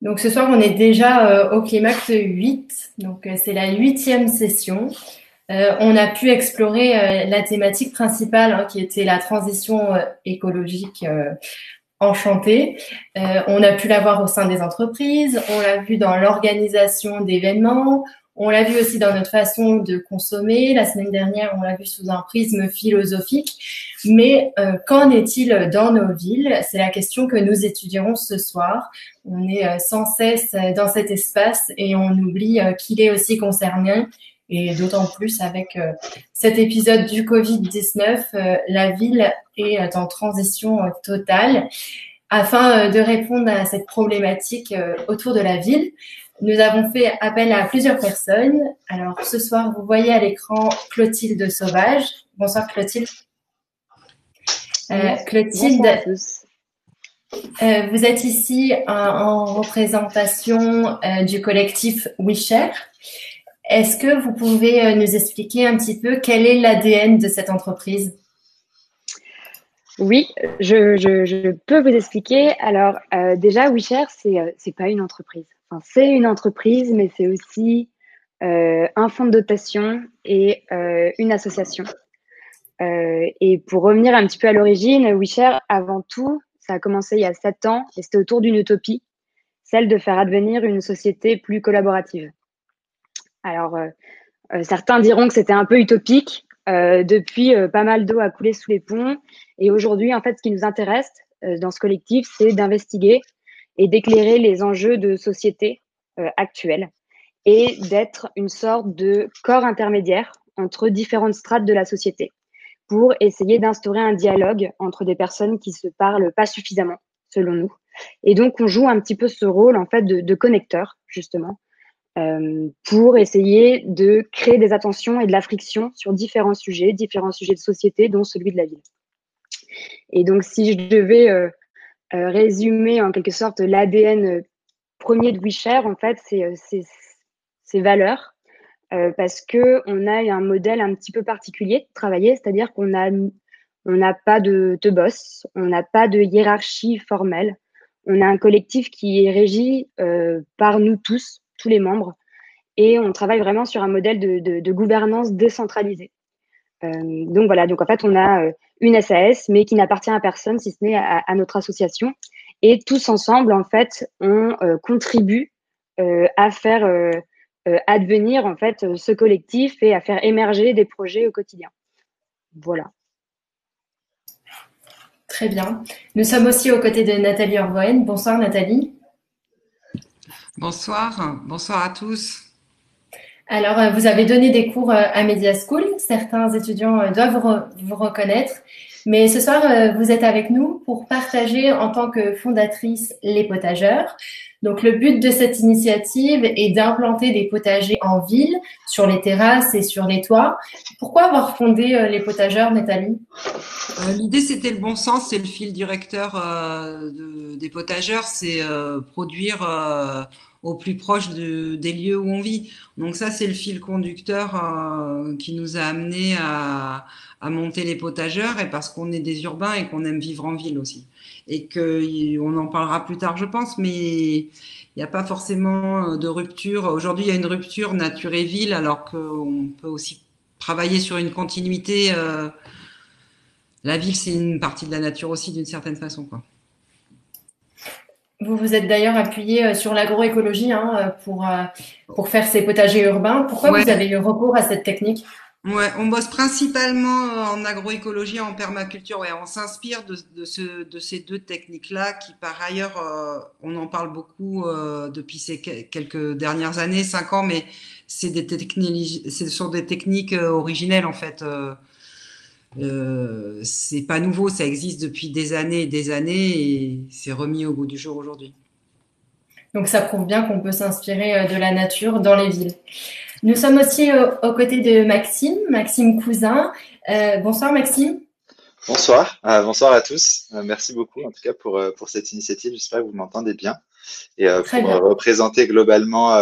Donc ce soir, on est déjà au Climax 8, donc c'est la huitième session. On a pu explorer la thématique principale qui était la transition écologique enchantée. On a pu la voir au sein des entreprises, on l'a vu dans l'organisation d'événements, on l'a vu aussi dans notre façon de consommer. La semaine dernière, on l'a vu sous un prisme philosophique. Mais qu'en est-il dans nos villes? C'est la question que nous étudierons ce soir. On est sans cesse dans cet espace et on oublie qu'il est aussi concerné. Et d'autant plus avec cet épisode du Covid-19, la ville est en transition totale. Afin de répondre à cette problématique autour de la ville, nous avons fait appel à plusieurs personnes. Alors ce soir, vous voyez à l'écran Clotilde Sauvage. Bonsoir Clotilde. Clotilde, bonsoir à tous. Vous êtes ici en représentation du collectif WeShare. Est-ce que vous pouvez nous expliquer un petit peu quel est l'ADN de cette entreprise? Oui, je peux vous expliquer. Alors, déjà, WeShare, c'est pas une entreprise. Enfin, c'est une entreprise, mais c'est aussi un fonds de dotation et une association. Et pour revenir un petit peu à l'origine, WeShare, avant tout, ça a commencé il y a 7 ans et c'était autour d'une utopie, celle de faire advenir une société plus collaborative. Alors, certains diront que c'était un peu utopique. Depuis, pas mal d'eau a coulé sous les ponts. Et aujourd'hui, en fait, ce qui nous intéresse dans ce collectif, c'est d'investiguer et d'éclairer les enjeux de société actuels et d'être une sorte de corps intermédiaire entre différentes strates de la société pour essayer d'instaurer un dialogue entre des personnes qui se parlent pas suffisamment, selon nous. Et donc, on joue un petit peu ce rôle, en fait, de connecteur, justement, pour essayer de créer des attentions et de la friction sur différents sujets de société, dont celui de la ville. Et donc, si je devais résumer en quelque sorte l'ADN premier de WeShare, en fait, c'est ces valeurs, parce qu'on a un modèle un petit peu particulier de travailler, c'est-à-dire qu'on n'a pas de boss, on n'a pas de hiérarchie formelle, on a un collectif qui est régi par nous tous les membres, et on travaille vraiment sur un modèle de gouvernance décentralisée. Donc voilà, donc en fait, on a une SAS, mais qui n'appartient à personne, si ce n'est à notre association. Et tous ensemble, en fait, on contribue à faire advenir en fait ce collectif et à faire émerger des projets au quotidien. Voilà. Très bien. Nous sommes aussi aux côtés de Nathalie Orgoen. Bonsoir Nathalie. Bonsoir, bonsoir à tous. Alors, vous avez donné des cours à Media School. Certains étudiants doivent vous reconnaître. Mais ce soir, vous êtes avec nous pour partager en tant que fondatrice les potageurs. Donc, le but de cette initiative est d'implanter des potagers en ville, sur les terrasses et sur les toits. Pourquoi avoir fondé les potageurs, Nathalie? L'idée, c'était le bon sens, c'est le fil directeur des potageurs, c'est produire au plus proche des lieux où on vit. Donc ça, c'est le fil conducteur qui nous a amené à monter les potageurs, et parce qu'on est des urbains et qu'on aime vivre en ville aussi. Et qu'on en parlera plus tard, je pense, mais il n'y a pas forcément de rupture. Aujourd'hui, il y a une rupture nature et ville, alors qu'on peut aussi travailler sur une continuité. La ville, c'est une partie de la nature aussi, d'une certaine façon, quoi. Vous vous êtes d'ailleurs appuyé sur l'agroécologie pour faire ces potagers urbains. Pourquoi Ouais, vous avez eu recours à cette technique? ouais, on bosse principalement en agroécologie, en permaculture. Ouais, on s'inspire de ces deux techniques-là, qui par ailleurs, on en parle beaucoup depuis ces quelques dernières années, 5 ans, mais ce sont des techniques originelles en fait. C'est pas nouveau, ça existe depuis des années et des années, et c'est remis au goût du jour aujourd'hui. Donc ça prouve bien qu'on peut s'inspirer de la nature dans les villes. Nous sommes aussi aux côtés de Maxime Cousin. Bonsoir Maxime. Bonsoir, bonsoir à tous. Merci beaucoup en tout cas pour cette initiative. J'espère que vous m'entendez bien. Et Très pour bien. représenter globalement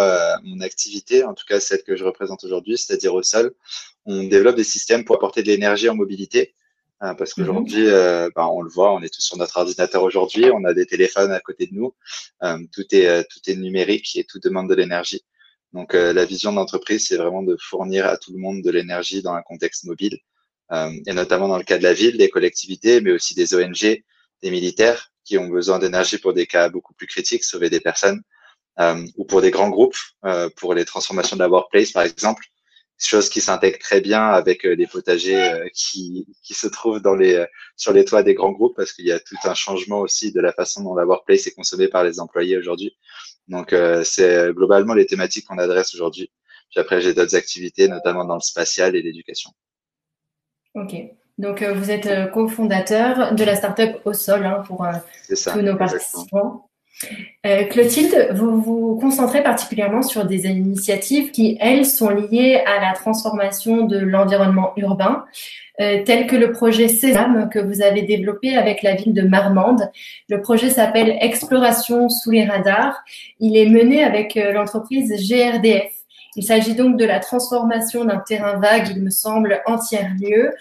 mon activité, en tout cas celle que je représente aujourd'hui, c'est-à-dire au sol, on développe des systèmes pour apporter de l'énergie en mobilité. parce Mhm. qu'aujourd'hui, on le voit, on est tous sur notre ordinateur aujourd'hui, on a des téléphones à côté de nous, tout est numérique et tout demande de l'énergie. Donc, la vision d'entreprise, c'est vraiment de fournir à tout le monde de l'énergie dans un contexte mobile, et notamment dans le cas de la ville, des collectivités, mais aussi des ONG, des militaires qui ont besoin d'énergie pour des cas beaucoup plus critiques, sauver des personnes, ou pour des grands groupes, pour les transformations de la workplace, par exemple, chose qui s'intègre très bien avec les potagers qui se trouvent sur les toits des grands groupes, parce qu'il y a tout un changement aussi de la façon dont la workplace est consommée par les employés aujourd'hui. Donc, c'est globalement les thématiques qu'on adresse aujourd'hui. Puis après, j'ai d'autres activités, notamment dans le spatial et l'éducation. Ok. Donc, vous êtes cofondateur de la startup Au Sol, hein, pour C'est tous ça, nos exactement. participants. Clotilde, vous vous concentrez particulièrement sur des initiatives qui, elles, sont liées à la transformation de l'environnement urbain, tel que le projet Sésame que vous avez développé avec la ville de Marmande. Le projet s'appelle Exploration sous les radars. Il est mené avec l'entreprise GRDF. Il s'agit donc de la transformation d'un terrain vague, il me semble, en tiers-lieu.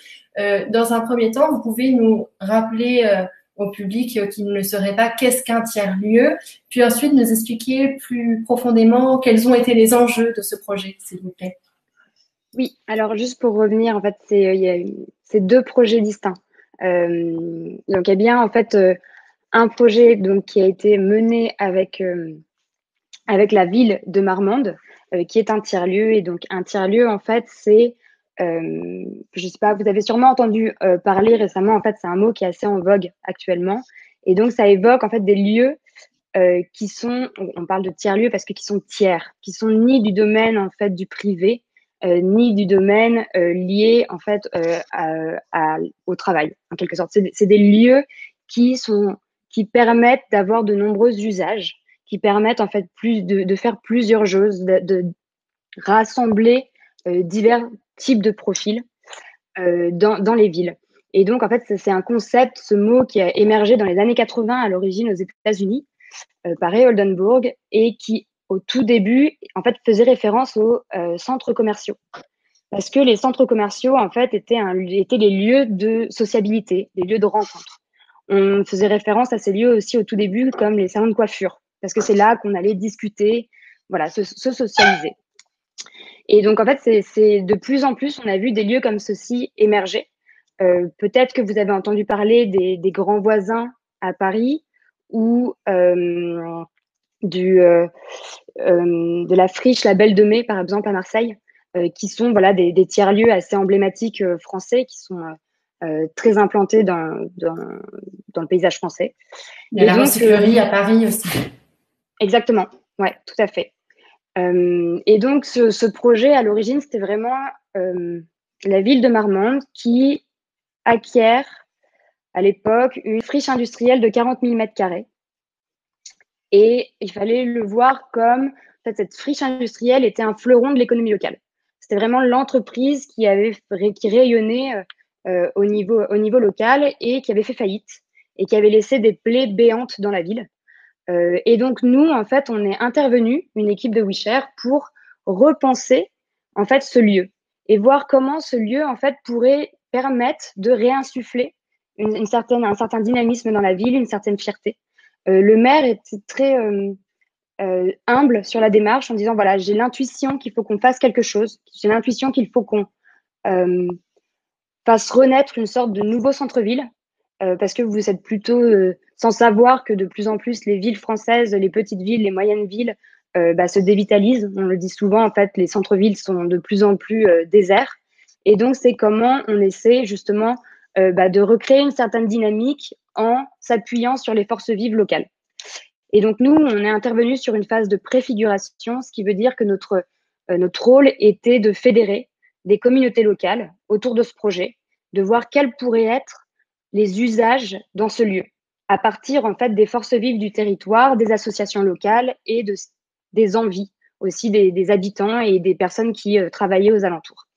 Dans un premier temps, vous pouvez nous rappeler au public qui ne le saurait pas qu'est-ce qu'un tiers-lieu, puis ensuite nous expliquer plus profondément quels ont été les enjeux de ce projet, s'il vous plaît. Oui, alors juste pour revenir, en fait, c'est deux projets distincts. Donc, il y a bien, en fait, un projet donc, qui a été mené avec la ville de Marmande, qui est un tiers-lieu. Et donc, un tiers-lieu, en fait, c'est, je sais pas, vous avez sûrement entendu parler récemment, en fait, c'est un mot qui est assez en vogue actuellement. Et donc, ça évoque, en fait, des lieux qui sont, on parle de tiers-lieux parce que qui sont tiers, qui sont ni du domaine, en fait, du privé, ni du domaine lié, en fait, au travail, en quelque sorte. C'est des lieux qui permettent d'avoir de nombreux usages, qui permettent en fait de faire plusieurs choses, de rassembler divers types de profils dans les villes. Et donc, en fait, c'est un concept, ce mot qui a émergé dans les années 80 à l'origine aux États-Unis par Ray Oldenburg et qui, au tout début, en fait, faisait référence aux centres commerciaux. Parce que les centres commerciaux, en fait, étaient les lieux de sociabilité, les lieux de rencontre. On faisait référence à ces lieux aussi au tout début comme les salons de coiffure, parce que c'est là qu'on allait discuter, voilà, se socialiser. Et donc, en fait, c'est de plus en plus, on a vu des lieux comme ceux-ci émerger. Peut-être que vous avez entendu parler des grands voisins à Paris ou de la friche La Belle de Mai, par exemple, à Marseille, qui sont voilà, des tiers-lieux assez emblématiques français qui sont très implantés dans le paysage français. Il y a Et la donc, recyclerie à Paris aussi. exactement, ouais, tout à fait. Et donc, ce projet, à l'origine, c'était vraiment la ville de Marmande qui acquiert à l'époque une friche industrielle de 40 000 m². Et il fallait le voir comme, en fait, cette friche industrielle était un fleuron de l'économie locale. C'était vraiment l'entreprise qui rayonnait au niveau local et qui avait fait faillite et qui avait laissé des plaies béantes dans la ville. Et donc, nous, en fait, on est intervenu, une équipe de WeShare, pour repenser, en fait, ce lieu et voir comment ce lieu, en fait, pourrait permettre de réinsuffler un certain dynamisme dans la ville, une certaine fierté. Le maire était très humble sur la démarche en disant, voilà, j'ai l'intuition qu'il faut qu'on fasse quelque chose, j'ai l'intuition qu'il faut qu'on fasse renaître une sorte de nouveau centre-ville, parce que vous êtes plutôt sans savoir que de plus en plus les villes françaises, les petites villes, les moyennes villes se dévitalisent. On le dit souvent, en fait, les centres-villes sont de plus en plus déserts. Et donc, c'est comment on essaie justement de recréer une certaine dynamique en s'appuyant sur les forces vives locales. Et donc, nous, on est intervenu sur une phase de préfiguration, ce qui veut dire que notre rôle était de fédérer des communautés locales autour de ce projet, de voir quels pourraient être les usages dans ce lieu, à partir en fait des forces vives du territoire, des associations locales et des envies aussi des habitants et des personnes qui travaillaient aux alentours.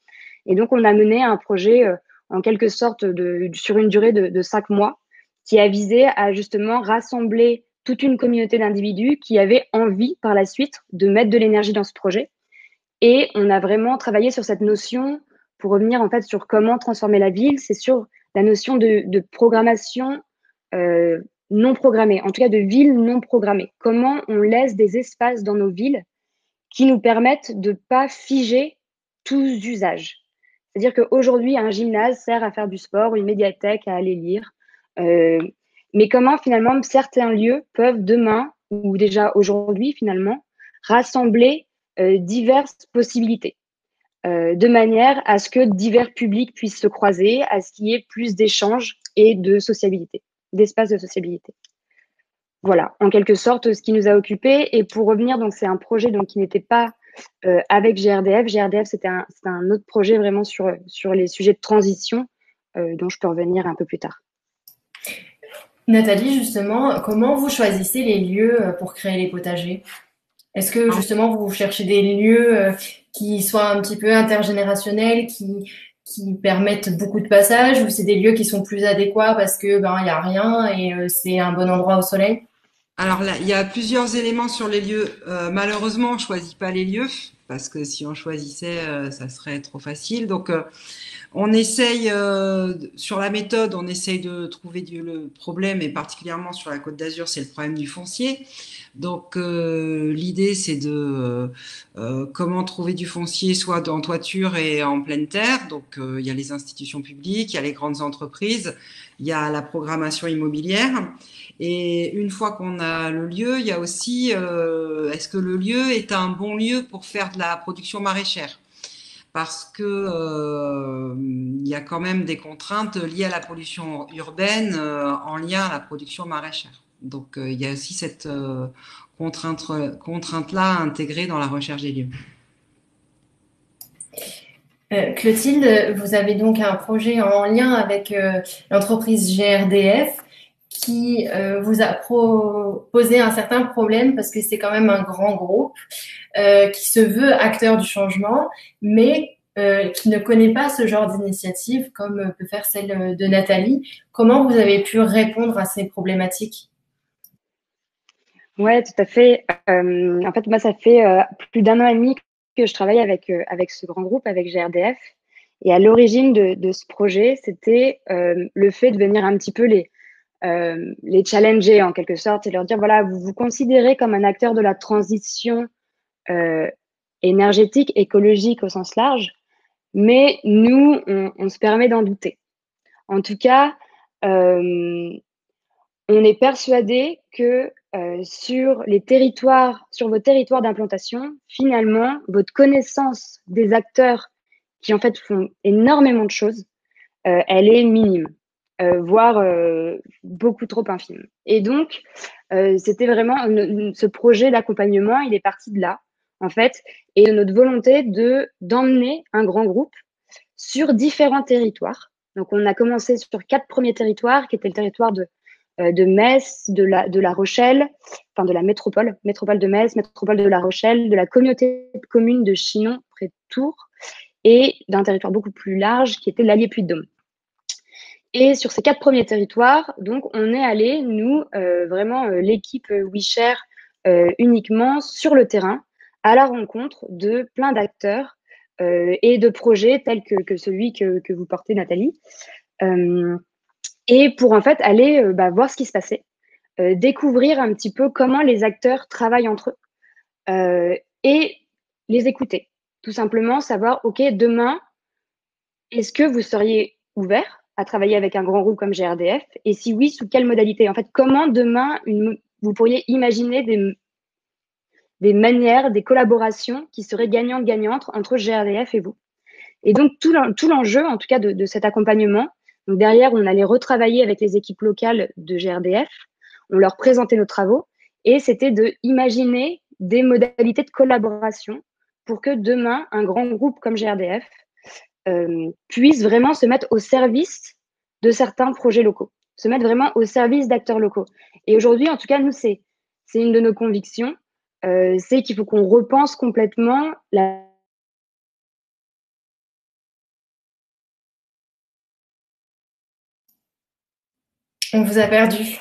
Et donc, on a mené un projet en quelque sorte sur une durée de 5 mois qui a visé à justement rassembler toute une communauté d'individus qui avaient envie par la suite de mettre de l'énergie dans ce projet. Et on a vraiment travaillé sur cette notion pour revenir en fait sur comment transformer la ville, c'est sur la notion de programmation non programmée, en tout cas de ville non programmée. Comment on laisse des espaces dans nos villes qui nous permettent de ne pas figer tous usages. C'est-à-dire qu'aujourd'hui, un gymnase sert à faire du sport, une médiathèque à aller lire. Mais comment finalement certains lieux peuvent demain, ou déjà aujourd'hui finalement, rassembler diverses possibilités, de manière à ce que divers publics puissent se croiser, à ce qu'il y ait plus d'échanges et de sociabilité, d'espace de sociabilité. Voilà, en quelque sorte, ce qui nous a occupés. Et pour revenir, donc c'est un projet donc, qui n'était pas avec GRDF. GRDF, c'était un autre projet vraiment sur les sujets de transition, dont je peux revenir un peu plus tard. Nathalie, justement, comment vous choisissez les lieux pour créer les potagers? Est-ce que justement vous cherchez des lieux qui soient un petit peu intergénérationnels, qui permettent beaucoup de passages, ou c'est des lieux qui sont plus adéquats parce que il y a rien et c'est un bon endroit au soleil? Alors là, il y a plusieurs éléments sur les lieux. Malheureusement, on choisit pas les lieux parce que si on choisissait, ça serait trop facile. Donc, on essaye, sur la méthode, on essaye de trouver le problème, et particulièrement sur la Côte d'Azur, c'est le problème du foncier. Donc, l'idée, c'est de comment trouver du foncier, soit en toiture et en pleine terre. Donc, il y a les institutions publiques, il y a les grandes entreprises, il y a la programmation immobilière. Et une fois qu'on a le lieu, il y a aussi, est-ce que le lieu est un bon lieu pour faire de la production maraîchère? Parce que il y a quand même des contraintes liées à la pollution urbaine en lien à la production maraîchère. Donc il y a aussi cette contrainte-là intégrée dans la recherche des lieux. Clotilde, vous avez donc un projet en lien avec l'entreprise GRDF qui vous a posé un certain problème parce que c'est quand même un grand groupe qui se veut acteur du changement, mais qui ne connaît pas ce genre d'initiative comme peut faire celle de Nathalie. Comment vous avez pu répondre à ces problématiques? Ouais, tout à fait. En fait, moi, ça fait plus d'1 an et demi que je travaille avec ce grand groupe, avec GRDF. Et à l'origine de ce projet, c'était le fait de venir un petit peu les challenger en quelque sorte et leur dire, voilà, vous vous considérez comme un acteur de la transition énergétique, écologique au sens large, mais nous, on se permet d'en douter. En tout cas, on est persuadé que sur vos territoires d'implantation, finalement, votre connaissance des acteurs qui en fait font énormément de choses, elle est minime, voire beaucoup trop infime. Et donc, c'était vraiment ce projet d'accompagnement, il est parti de là, en fait, et de notre volonté d'emmener un grand groupe sur différents territoires. Donc, on a commencé sur 4 premiers territoires, qui étaient le territoire de Metz, de la Rochelle, enfin de la métropole de Metz, métropole de la Rochelle, de la communauté de communes de Chinon, près de Tours, et d'un territoire beaucoup plus large qui était l'Allier Puy-de-Dôme. Et sur ces 4 premiers territoires, donc on est allé, nous, vraiment l'équipe WeShare, uniquement sur le terrain, à la rencontre de plein d'acteurs et de projets tels que celui que vous portez, Nathalie. Et pour en fait aller voir ce qui se passait, découvrir un petit peu comment les acteurs travaillent entre eux et les écouter. Tout simplement savoir, OK, demain, est-ce que vous seriez ouvert à travailler avec un grand groupe comme GRDF? Et si oui, sous quelle modalité? En fait, comment demain, vous pourriez imaginer des manières, des collaborations qui seraient gagnantes-gagnantes entre GRDF et vous? Et donc, tout l'enjeu, en tout cas, de cet accompagnement, donc derrière, on allait retravailler avec les équipes locales de GRDF, on leur présentait nos travaux, et c'était de imaginer des modalités de collaboration pour que demain, un grand groupe comme GRDF puisse vraiment se mettre au service de certains projets locaux, se mettre vraiment au service d'acteurs locaux. Et aujourd'hui, en tout cas, nous, c'est une de nos convictions, c'est qu'il faut qu'on repense complètement la On vous a perdu.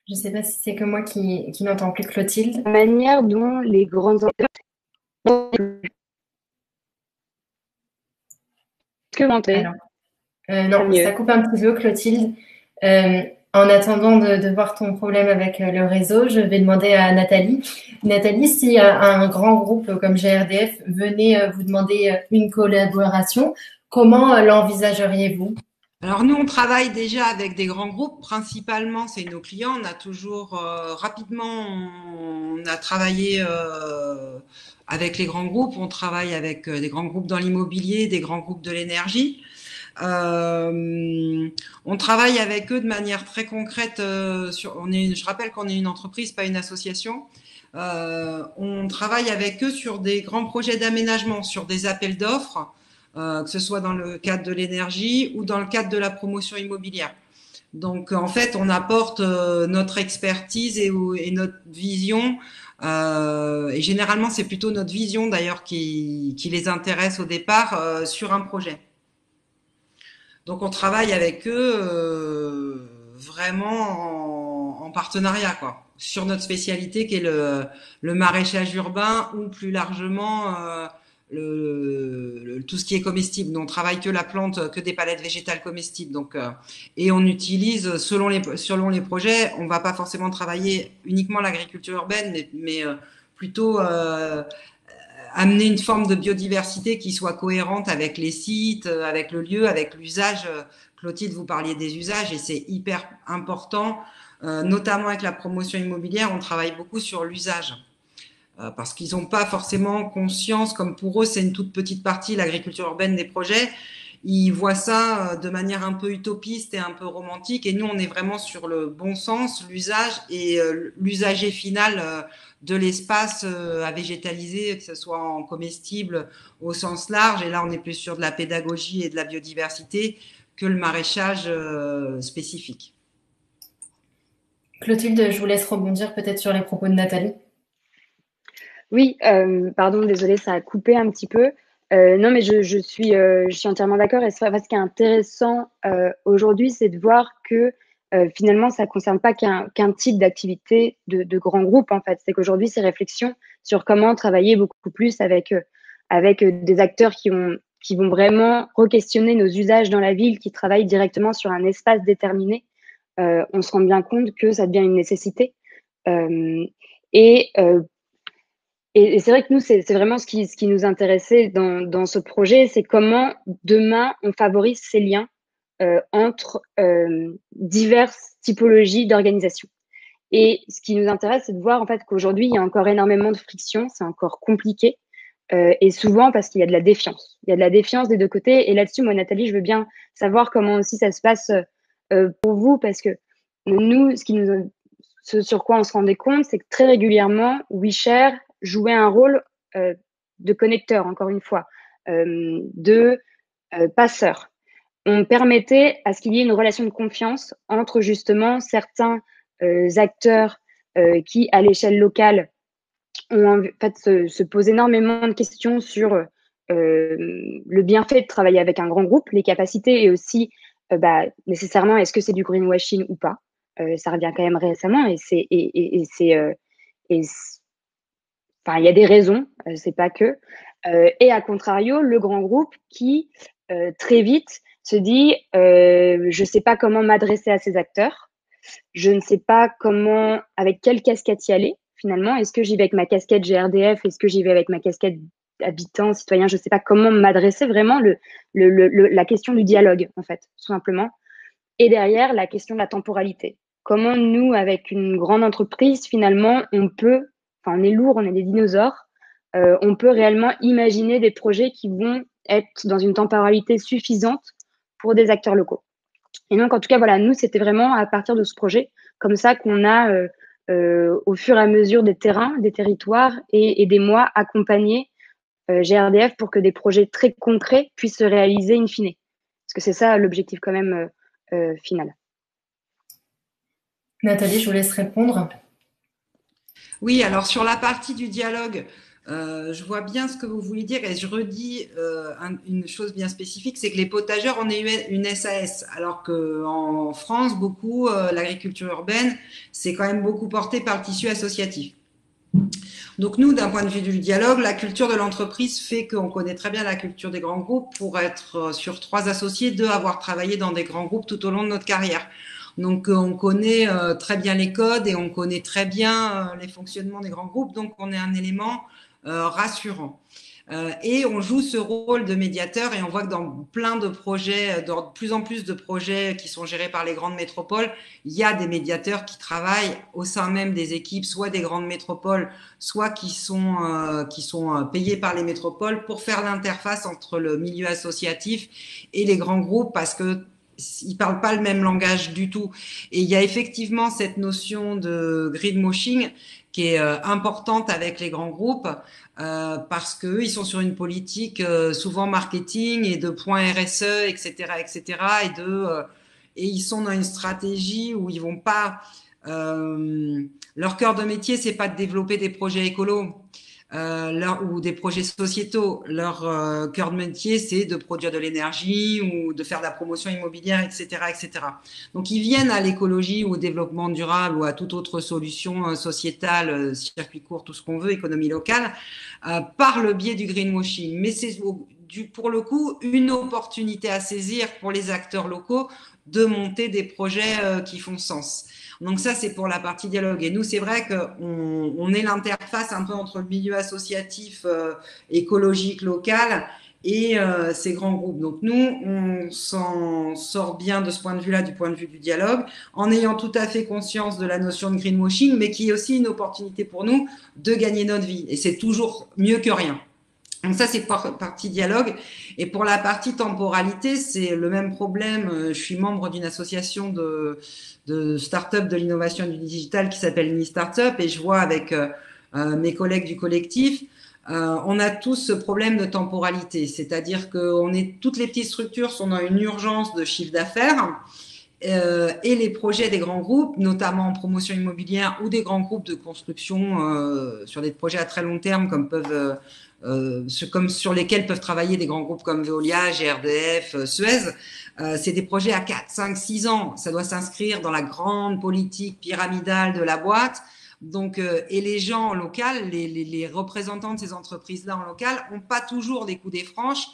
Je ne sais pas si c'est que moi qui n'entends plus Clotilde. manière dont les grandes Alors, Pas Non, mieux. ça coupe un petit peu, Clotilde. Euh, En attendant de voir ton problème avec le réseau, je vais demander à Nathalie. Nathalie, si un grand groupe comme GRDF venait vous demander une collaboration, comment l'envisageriez-vous? Alors nous, on travaille déjà avec des grands groupes, principalement c'est nos clients. On a toujours rapidement, on a travaillé avec les grands groupes. On travaille avec des grands groupes dans l'immobilier, des grands groupes de l'énergie. On travaille avec eux de manière très concrète. Je rappelle qu'on est une entreprise, pas une association. On travaille avec eux sur des grands projets d'aménagement, sur des appels d'offres, que ce soit dans le cadre de l'énergie ou dans le cadre de la promotion immobilière. Donc en fait, on apporte notre expertise et notre vision. Et généralement, c'est plutôt notre vision d'ailleurs qui les intéresse au départ sur un projet. Donc on travaille avec eux vraiment en partenariat, quoi, sur notre spécialité qui est le maraîchage urbain ou plus largement tout ce qui est comestible. Nous, on travaille que la plante, que des palettes végétales comestibles. Donc, et on utilise selon les projets, on va pas forcément travailler uniquement l'agriculture urbaine, mais plutôt amener une forme de biodiversité qui soit cohérente avec les sites, avec le lieu, avec l'usage. Clotilde, vous parliez des usages et c'est hyper important, notamment avec la promotion immobilière, on travaille beaucoup sur l'usage. Parce qu'ils n'ont pas forcément conscience, comme pour eux c'est une toute petite partie, l'agriculture urbaine des projets, ils voient ça de manière un peu utopiste et un peu romantique, et nous on est vraiment sur le bon sens, l'usage et l'usager final de l'espace à végétaliser, que ce soit en comestible au sens large, et là on est plus sur de la pédagogie et de la biodiversité que le maraîchage spécifique. Clotilde, je vous laisse rebondir peut-être sur les propos de Nathalie. Oui, pardon, désolée, ça a coupé un petit peu. Non, mais je suis entièrement d'accord. Et ce qui est intéressant aujourd'hui, c'est de voir que finalement, ça ne concerne pas qu'un type d'activité de grands groupes, en fait. C'est qu'aujourd'hui, ces réflexions sur comment travailler beaucoup plus avec des acteurs qui vont vraiment re-questionner nos usages dans la ville, qui travaillent directement sur un espace déterminé, on se rend bien compte que ça devient une nécessité. Euh, et et c'est vrai que nous, c'est vraiment ce qui nous intéressait dans ce projet, c'est comment demain on favorise ces liens entre diverses typologies d'organisation. Et ce qui nous intéresse, c'est de voir en fait qu'aujourd'hui, il y a encore énormément de friction, c'est encore compliqué, et souvent parce qu'il y a de la défiance. Il y a de la défiance des deux côtés. Et là-dessus, moi, Nathalie, je veux bien savoir comment aussi ça se passe pour vous, parce que nous, ce sur quoi on se rendait compte, c'est que très régulièrement, WeShare jouait un rôle de connecteur, encore une fois, de passeur. On permettait à ce qu'il y ait une relation de confiance entre justement certains acteurs qui, à l'échelle locale, ont en fait se posent énormément de questions sur le bienfait de travailler avec un grand groupe, les capacités et aussi nécessairement est-ce que c'est du greenwashing ou pas. Ça revient quand même récemment et enfin, il y a des raisons, c'est pas que. Et à contrario, le grand groupe qui très vite se dit je sais pas comment m'adresser à ces acteurs, je ne sais pas comment, avec quelle casquette y aller finalement. Est-ce que j'y vais avec ma casquette GRDF? Est-ce que j'y vais avec ma casquette habitant, citoyen? Je ne sais pas comment m'adresser vraiment la question du dialogue en fait, tout simplement. Et derrière, la question de la temporalité. Comment nous, avec une grande entreprise, finalement, on est lourd, on est des dinosaures, on peut réellement imaginer des projets qui vont être dans une temporalité suffisante pour des acteurs locaux. Et donc, en tout cas, voilà, nous, c'était vraiment à partir de ce projet, comme ça qu'on a, au fur et à mesure des terrains, des territoires et des mois, accompagné GRDF pour que des projets très concrets puissent se réaliser in fine. Parce que c'est ça l'objectif quand même final. Nathalie, je vous laisse répondre. Oui, alors sur la partie du dialogue, je vois bien ce que vous voulez dire et je redis une chose bien spécifique, c'est que les potageurs, on est une SAS, alors qu'en France, beaucoup, l'agriculture urbaine, c'est quand même beaucoup porté par le tissu associatif. Donc nous, d'un point de vue du dialogue, la culture de l'entreprise fait qu'on connaît très bien la culture des grands groupes pour être sur 3 associés, 2 avoir travaillé dans des grands groupes tout au long de notre carrière. Donc on connaît très bien les codes et on connaît très bien les fonctionnements des grands groupes, donc on est un élément rassurant. Et on joue ce rôle de médiateur et on voit que dans plein de projets, dans de plus en plus de projets qui sont gérés par les grandes métropoles, il y a des médiateurs qui travaillent au sein même des équipes, soit des grandes métropoles, soit qui sont payés par les métropoles pour faire l'interface entre le milieu associatif et les grands groupes parce que ils parlent pas le même langage du tout. Et il y a effectivement cette notion de greenwashing qui est importante avec les grands groupes parce que ils sont sur une politique souvent marketing et de points RSE, etc., etc., et ils sont dans une stratégie où ils vont pas leur cœur de métier, c'est pas de développer des projets écolos. Ou des projets sociétaux. Leur cœur de métier, c'est de produire de l'énergie ou de faire de la promotion immobilière, etc., etc. Donc, ils viennent à l'écologie ou au développement durable ou à toute autre solution sociétale, circuit court, tout ce qu'on veut, économie locale, par le biais du greenwashing. Mais c'est pour le coup une opportunité à saisir pour les acteurs locaux de monter des projets qui font sens. Donc ça, c'est pour la partie dialogue. Et nous, c'est vrai qu'on est l'interface un peu entre le milieu associatif, écologique, local et ces grands groupes. Donc nous, on s'en sort bien de ce point de vue-là, du point de vue du dialogue, en ayant tout à fait conscience de la notion de greenwashing, mais qui est aussi une opportunité pour nous de gagner notre vie. Et c'est toujours mieux que rien. Donc ça, c'est partie dialogue. Et pour la partie temporalité, c'est le même problème. Je suis membre d'une association de start-up de l'innovation et du digital qui s'appelle Mini Startup et je vois avec mes collègues du collectif, on a tous ce problème de temporalité. C'est-à-dire que toutes les petites structures sont dans une urgence de chiffre d'affaires. Et les projets des grands groupes, notamment en promotion immobilière ou des grands groupes de construction sur des projets à très long terme comme sur lesquels peuvent travailler des grands groupes comme Veolia, GRDF, Suez, c'est des projets à 4, 5, 6 ans. Ça doit s'inscrire dans la grande politique pyramidale de la boîte. Donc, et les gens en local, les représentants de ces entreprises-là en local, n'ont pas toujours des coups des franches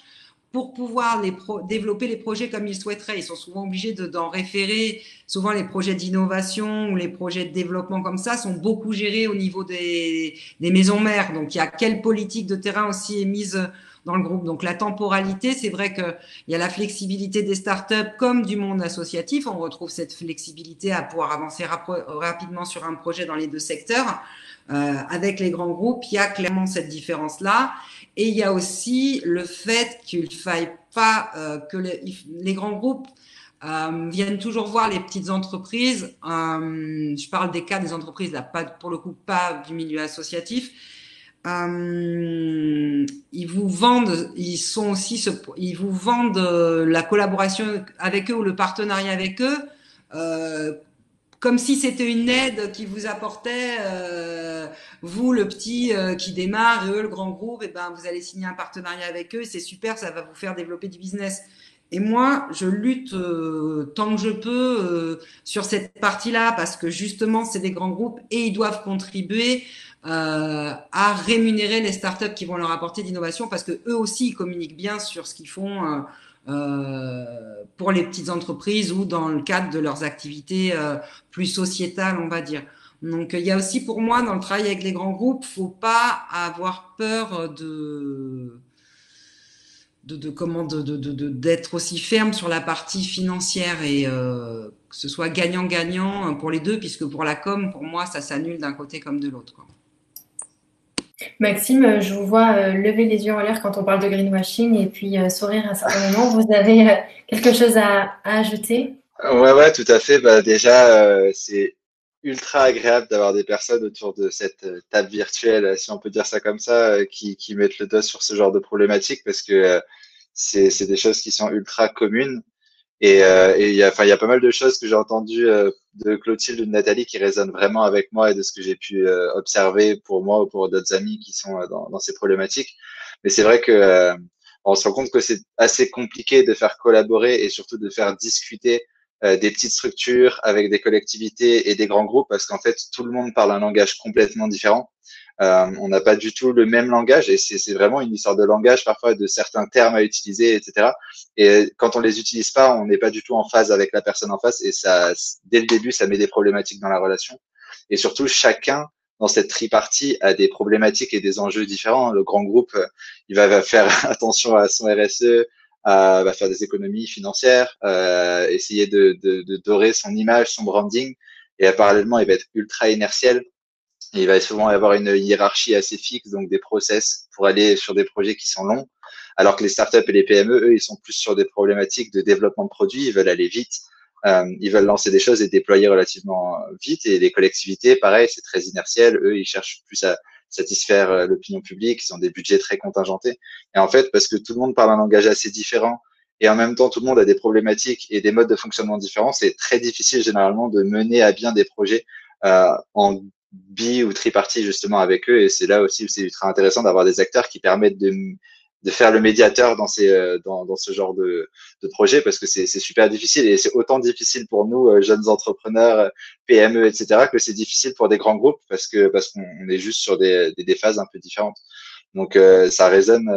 pour pouvoir développer les projets comme ils souhaiteraient. Ils sont souvent obligés d'en référer. Souvent, les projets d'innovation ou les projets de développement comme ça sont beaucoup gérés au niveau des maisons mères. Donc, il y a quelle politique de terrain aussi est mise dans le groupe. Donc, la temporalité, c'est vrai qu'il y a la flexibilité des startups comme du monde associatif. On retrouve cette flexibilité à pouvoir avancer rapidement sur un projet dans les deux secteurs. Avec les grands groupes, il y a clairement cette différence-là. Et il y a aussi le fait qu'il ne faille pas que les grands groupes viennent toujours voir les petites entreprises. Je parle des cas des entreprises, là, pas, pour le coup, pas du milieu associatif. Ils vous vendent, ils vous vendent la collaboration avec eux ou le partenariat avec eux comme si c'était une aide qui vous apportait, vous le petit qui démarre et eux le grand groupe, et ben vous allez signer un partenariat avec eux, c'est super, ça va vous faire développer du business. Et moi, je lutte tant que je peux sur cette partie-là parce que justement, c'est des grands groupes et ils doivent contribuer à rémunérer les startups qui vont leur apporter d'innovation parce que eux aussi ils communiquent bien sur ce qu'ils font. Pour les petites entreprises ou dans le cadre de leurs activités plus sociétales, on va dire. Donc, il y a aussi pour moi, dans le travail avec les grands groupes, faut pas avoir peur d'être aussi ferme sur la partie financière et que ce soit gagnant-gagnant pour les deux, puisque pour la com, pour moi, ça s'annule d'un côté comme de l'autre, quoi. Maxime, je vous vois lever les yeux en l'air quand on parle de greenwashing et puis sourire à un certain moment. Vous avez quelque chose à ajouter? Ouais, tout à fait. Bah, déjà, c'est ultra agréable d'avoir des personnes autour de cette table virtuelle, si on peut dire ça comme ça, qui mettent le doigt sur ce genre de problématiques parce que c'est des choses qui sont ultra communes. Et il y a pas mal de choses que j'ai entendues de Clotilde ou de Nathalie qui résonnent vraiment avec moi et de ce que j'ai pu observer pour moi ou pour d'autres amis qui sont dans ces problématiques. Mais c'est vrai que on se rend compte que c'est assez compliqué de faire collaborer et surtout de faire discuter des petites structures avec des collectivités et des grands groupes, parce qu'en fait, tout le monde parle un langage complètement différent. On n'a pas du tout le même langage et c'est vraiment une histoire de langage parfois, de certains termes à utiliser, etc. Et quand on les utilise pas, on n'est pas du tout en phase avec la personne en face et ça, dès le début, ça met des problématiques dans la relation. Et surtout, chacun dans cette tripartie a des problématiques et des enjeux différents. Le grand groupe, il va faire attention à son RSE, va faire des économies financières, essayer de dorer son image, son branding. Et parallèlement, il va être ultra inertiel. Il va souvent y avoir une hiérarchie assez fixe, donc des process pour aller sur des projets qui sont longs. Alors que les startups et les PME, eux, ils sont plus sur des problématiques de développement de produits, ils veulent aller vite, ils veulent lancer des choses et déployer relativement vite. Et les collectivités, pareil, c'est très inertiel. Eux, ils cherchent plus à satisfaire l'opinion publique, ils ont des budgets très contingentés. Et en fait, parce que tout le monde parle un langage assez différent et en même temps, tout le monde a des problématiques et des modes de fonctionnement différents, c'est très difficile généralement de mener à bien des projets en ou tripartie justement avec eux. Et c'est là aussi où c'est ultra intéressant d'avoir des acteurs qui permettent de faire le médiateur dans dans ce genre de projet, parce que c'est super difficile et c'est autant difficile pour nous, jeunes entrepreneurs, PME, etc., que c'est difficile pour des grands groupes parce qu'on est juste sur des phases un peu différentes. Donc ça résonne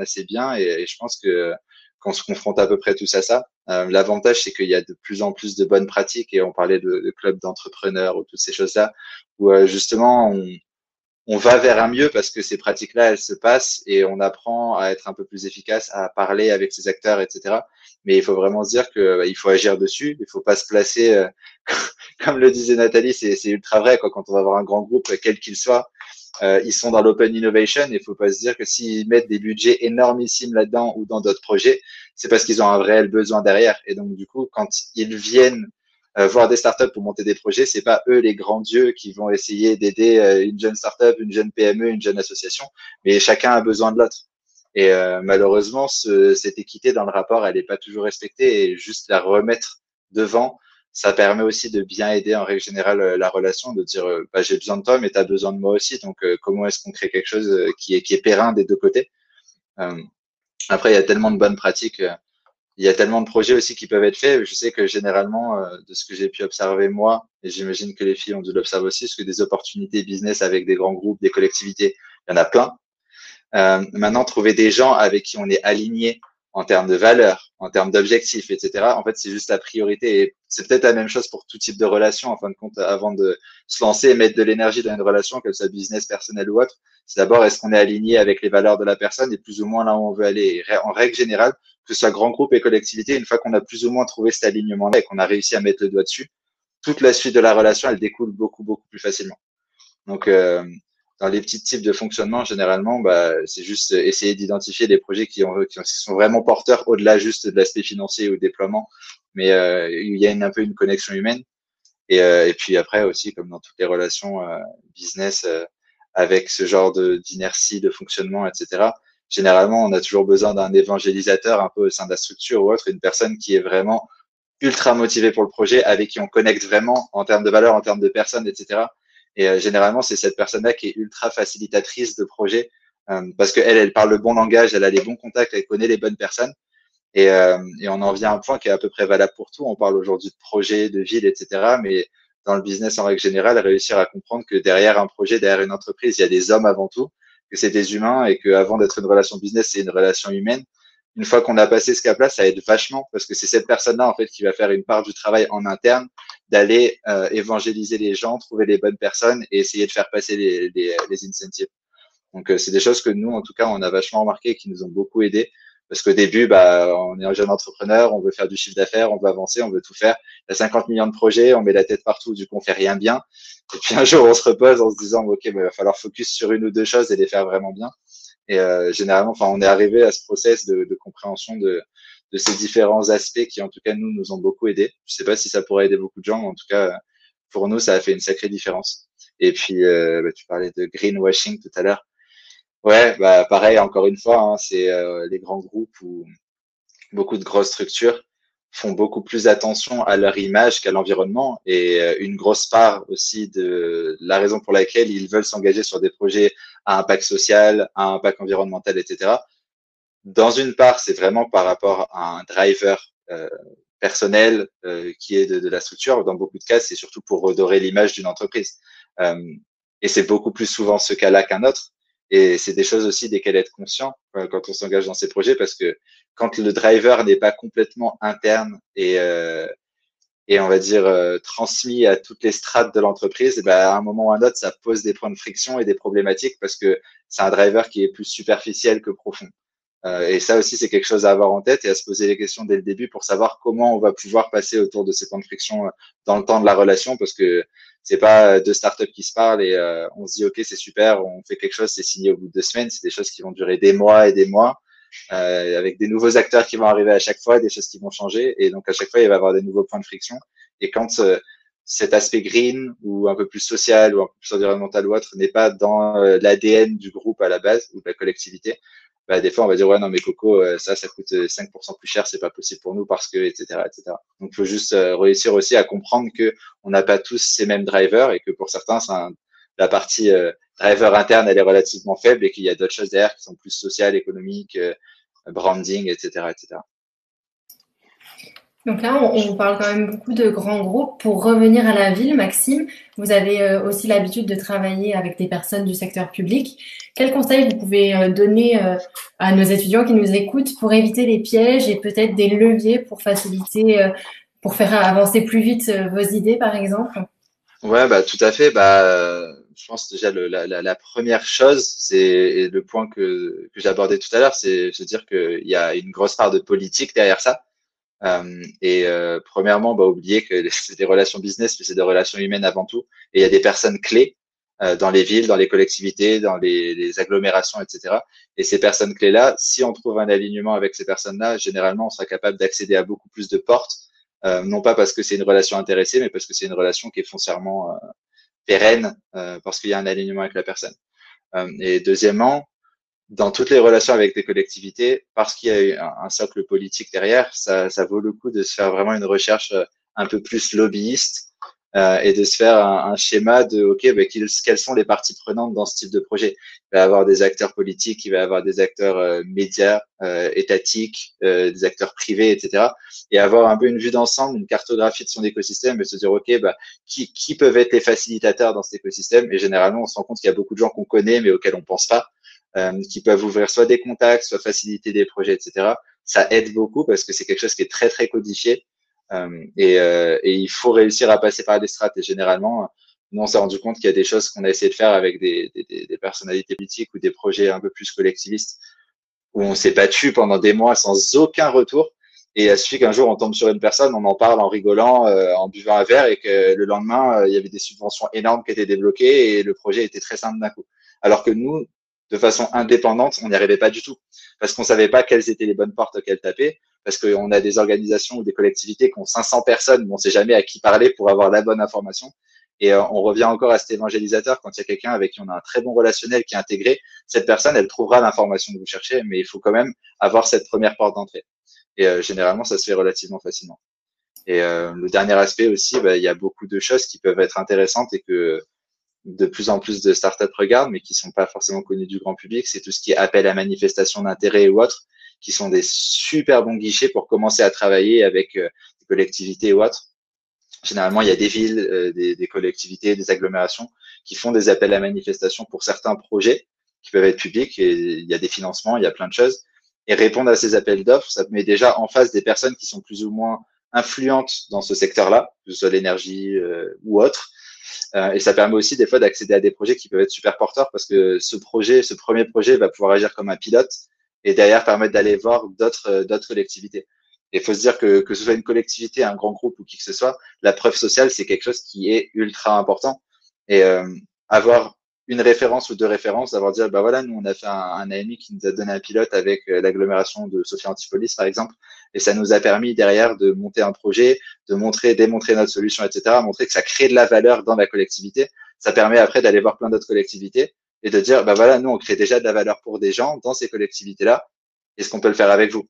assez bien et je pense que qu'on se confronte à peu près tous à ça. L'avantage, c'est qu'il y a de plus en plus de bonnes pratiques et on parlait de clubs d'entrepreneurs ou toutes ces choses-là où justement on va vers un mieux parce que ces pratiques-là, elles se passent et on apprend à être un peu plus efficace, à parler avec ses acteurs, etc. Mais il faut vraiment se dire que il faut agir dessus. Il faut pas se placer, comme le disait Nathalie, c'est ultra vrai quoi. Quand on va avoir un grand groupe, quel qu'il soit, ils sont dans l'open innovation. Il faut pas se dire que s'ils mettent des budgets énormissimes là-dedans ou dans d'autres projets, c'est parce qu'ils ont un réel besoin derrière. Et donc du coup, quand ils viennent voir des startups pour monter des projets, c'est pas eux les grands dieux qui vont essayer d'aider une jeune startup, une jeune PME, une jeune association, mais chacun a besoin de l'autre. Et malheureusement, cette équité dans le rapport, elle n'est pas toujours respectée et juste la remettre devant, ça permet aussi de bien aider en règle générale la relation, de dire bah, j'ai besoin de toi, mais tu as besoin de moi aussi. Donc comment est-ce qu'on crée quelque chose qui est périn des deux côtés. Après, il y a tellement de bonnes pratiques. Il y a tellement de projets aussi qui peuvent être faits. Je sais que généralement, de ce que j'ai pu observer moi, et j'imagine que les filles ont dû l'observer aussi, parce que des opportunités business avec des grands groupes, des collectivités, il y en a plein. Maintenant, trouver des gens avec qui on est aligné en termes de valeurs, en termes d'objectifs, etc. En fait, c'est juste la priorité. Et c'est peut-être la même chose pour tout type de relation, en fin de compte, avant de se lancer et mettre de l'énergie dans une relation, qu'elle soit business, personnel ou autre. C'est d'abord, est-ce qu'on est aligné avec les valeurs de la personne et plus ou moins là où on veut aller. Et en règle générale, que ce soit grand groupe et collectivité, une fois qu'on a plus ou moins trouvé cet alignement-là et qu'on a réussi à mettre le doigt dessus, toute la suite de la relation, elle découle beaucoup, beaucoup plus facilement. Donc, dans les petits types de fonctionnement, généralement, bah, c'est juste essayer d'identifier des projets qui sont vraiment porteurs au-delà juste de l'aspect financier ou déploiement, mais il y a un peu une connexion humaine. Et puis après aussi, comme dans toutes les relations business avec ce genre d'inertie, de fonctionnement, etc., généralement, on a toujours besoin d'un évangélisateur un peu au sein de la structure ou autre, une personne qui est vraiment ultra motivée pour le projet, avec qui on connecte vraiment en termes de valeur, en termes de personnes, etc. Et généralement, c'est cette personne-là qui est ultra facilitatrice de projet parce qu'elle, elle parle le bon langage, elle a les bons contacts, elle connaît les bonnes personnes. Et on en vient à un point qui est à peu près valable pour tout. On parle aujourd'hui de projets, de villes, etc. Mais dans le business en règle générale, réussir à comprendre que derrière un projet, derrière une entreprise, il y a des hommes avant tout, que c'est des humains et qu'avant d'être une relation business, c'est une relation humaine. Une fois qu'on a passé ce cap-là, ça aide vachement parce que c'est cette personne-là en fait qui va faire une part du travail en interne, d'aller évangéliser les gens, trouver les bonnes personnes et essayer de faire passer les incentives. Donc c'est des choses que nous, en tout cas, on a vachement remarqué et qui nous ont beaucoup aidés. Parce qu'au début, bah, on est un jeune entrepreneur, on veut faire du chiffre d'affaires, on veut avancer, on veut tout faire. Il y a 50 millions de projets, on met la tête partout, du coup, on fait rien bien. Et puis un jour, on se repose en se disant, OK, bah, il va falloir focus sur une ou deux choses et les faire vraiment bien. Et généralement, enfin, on est arrivé à ce process de compréhension de ces différents aspects qui, en tout cas, nous ont beaucoup aidés. Je sais pas si ça pourrait aider beaucoup de gens, mais en tout cas, pour nous, ça a fait une sacrée différence. Et puis, bah, tu parlais de greenwashing tout à l'heure. Ouais, bah pareil, encore une fois, hein, c'est les grands groupes ou beaucoup de grosses structures font beaucoup plus attention à leur image qu'à l'environnement et une grosse part aussi de la raison pour laquelle ils veulent s'engager sur des projets à impact social, à impact environnemental, etc. Dans une part, c'est vraiment par rapport à un driver personnel qui est de la structure. Dans beaucoup de cas, c'est surtout pour redorer l'image d'une entreprise. Et c'est beaucoup plus souvent ce cas-là qu'un autre. Et c'est des choses aussi desquelles être conscient quand on s'engage dans ces projets, parce que quand le driver n'est pas complètement interne et on va dire transmis à toutes les strates de l'entreprise, et ben à un moment ou à un autre, ça pose des points de friction et des problématiques parce que c'est un driver qui est plus superficiel que profond. Et ça aussi, c'est quelque chose à avoir en tête et à se poser les questions dès le début pour savoir comment on va pouvoir passer autour de ces points de friction dans le temps de la relation, parce que c'est pas deux startups qui se parlent et on se dit ok c'est super, on fait quelque chose, c'est signé au bout de 2 semaines. C'est des choses qui vont durer des mois et des mois, avec des nouveaux acteurs qui vont arriver à chaque fois, des choses qui vont changer, et donc à chaque fois il va y avoir des nouveaux points de friction. Et quand cet aspect green ou un peu plus social ou un peu plus environnemental ou autre n'est pas dans l'ADN du groupe à la base ou de la collectivité, bah, des fois, on va dire, ouais, non, mais Coco, ça coûte 5% plus cher, c'est pas possible pour nous parce que, etc., etc. Donc, il faut juste réussir aussi à comprendre que on n'a pas tous ces mêmes drivers et que pour certains, la partie driver interne, elle est relativement faible et qu'il y a d'autres choses derrière qui sont plus sociales, économiques, branding, etc., etc. Donc là, on parle quand même beaucoup de grands groupes. Pour revenir à la ville, Maxime, vous avez aussi l'habitude de travailler avec des personnes du secteur public. Quels conseils vous pouvez donner à nos étudiants qui nous écoutent pour éviter les pièges et peut-être des leviers pour faciliter, pour faire avancer plus vite vos idées, par exemple? Ouais, bah, tout à fait. Bah, je pense déjà la première chose, c'est le point que j'ai abordé tout à l'heure, c'est de dire qu'il y a une grosse part de politique derrière ça. Premièrement, bah, oublier que c'est des relations business, mais c'est des relations humaines avant tout. Et il y a des personnes clés dans les villes, dans les collectivités, dans les agglomérations, etc. Et ces personnes clés-là, si on trouve un alignement avec ces personnes-là, généralement, on sera capable d'accéder à beaucoup plus de portes, non pas parce que c'est une relation intéressée, mais parce que c'est une relation qui est foncièrement pérenne, parce qu'il y a un alignement avec la personne. Et deuxièmement, dans toutes les relations avec des collectivités, parce qu'il y a eu un socle politique derrière, ça vaut le coup de se faire vraiment une recherche un peu plus lobbyiste et de se faire un schéma de OK, bah, quelles sont les parties prenantes dans ce type de projet. Il va y avoir des acteurs politiques, il va y avoir des acteurs médias, étatiques, des acteurs privés, etc. Et avoir un peu une vue d'ensemble, une cartographie de son écosystème et se dire OK, bah, qui peuvent être les facilitateurs dans cet écosystème. Et généralement, on se rend compte qu'il y a beaucoup de gens qu'on connaît mais auxquels on pense pas. Qui peuvent ouvrir soit des contacts, soit faciliter des projets, etc. Ça aide beaucoup parce que c'est quelque chose qui est très, très codifié. Et il faut réussir à passer par des strates. Et généralement, nous, on s'est rendu compte qu'il y a des choses qu'on a essayé de faire avec des personnalités politiques ou des projets un peu plus collectivistes où on s'est battu pendant des mois sans aucun retour. Et il suffit qu'un jour, on tombe sur une personne, on en parle en rigolant, en buvant un verre, et que le lendemain, il y avait des subventions énormes qui étaient débloquées et le projet était très simple d'un coup. Alors que nous, de façon indépendante, on n'y arrivait pas du tout parce qu'on savait pas quelles étaient les bonnes portes auxquelles taper, parce qu'on a des organisations ou des collectivités qui ont 500 personnes, mais on sait jamais à qui parler pour avoir la bonne information. Et on revient encore à cet évangélisateur. Quand il y a quelqu'un avec qui on a un très bon relationnel qui est intégré, cette personne, elle trouvera l'information que vous cherchez, mais il faut quand même avoir cette première porte d'entrée. Et généralement, ça se fait relativement facilement. Et le dernier aspect aussi, bah, il y a beaucoup de choses qui peuvent être intéressantes et que de plus en plus de startups regardent, mais qui sont pas forcément connues du grand public. C'est tout ce qui est appel à manifestation d'intérêt ou autre, qui sont des super bons guichets pour commencer à travailler avec des collectivités ou autres. Généralement, il y a des villes, des collectivités, des agglomérations qui font des appels à manifestation pour certains projets qui peuvent être publics, et il y a des financements, il y a plein de choses. Et répondre à ces appels d'offres, ça te met déjà en face des personnes qui sont plus ou moins influentes dans ce secteur-là, que ce soit l'énergie ou autre. Et ça permet aussi des fois d'accéder à des projets qui peuvent être super porteurs parce que ce premier projet va pouvoir agir comme un pilote et derrière permettre d'aller voir d'autres collectivités. Et il faut se dire que ce soit une collectivité, un grand groupe ou qui que ce soit, la preuve sociale, c'est quelque chose qui est ultra important. Et avoir une référence ou deux références, d'avoir dire, bah voilà, nous, on a fait un AMI qui nous a donné un pilote avec l'agglomération de Sophia Antipolis, par exemple, et ça nous a permis derrière de monter un projet, de démontrer notre solution, etc., montrer que ça crée de la valeur dans la collectivité. Ça permet après d'aller voir plein d'autres collectivités et de dire, bah voilà, nous, on crée déjà de la valeur pour des gens dans ces collectivités-là. Est-ce qu'on peut le faire avec vous?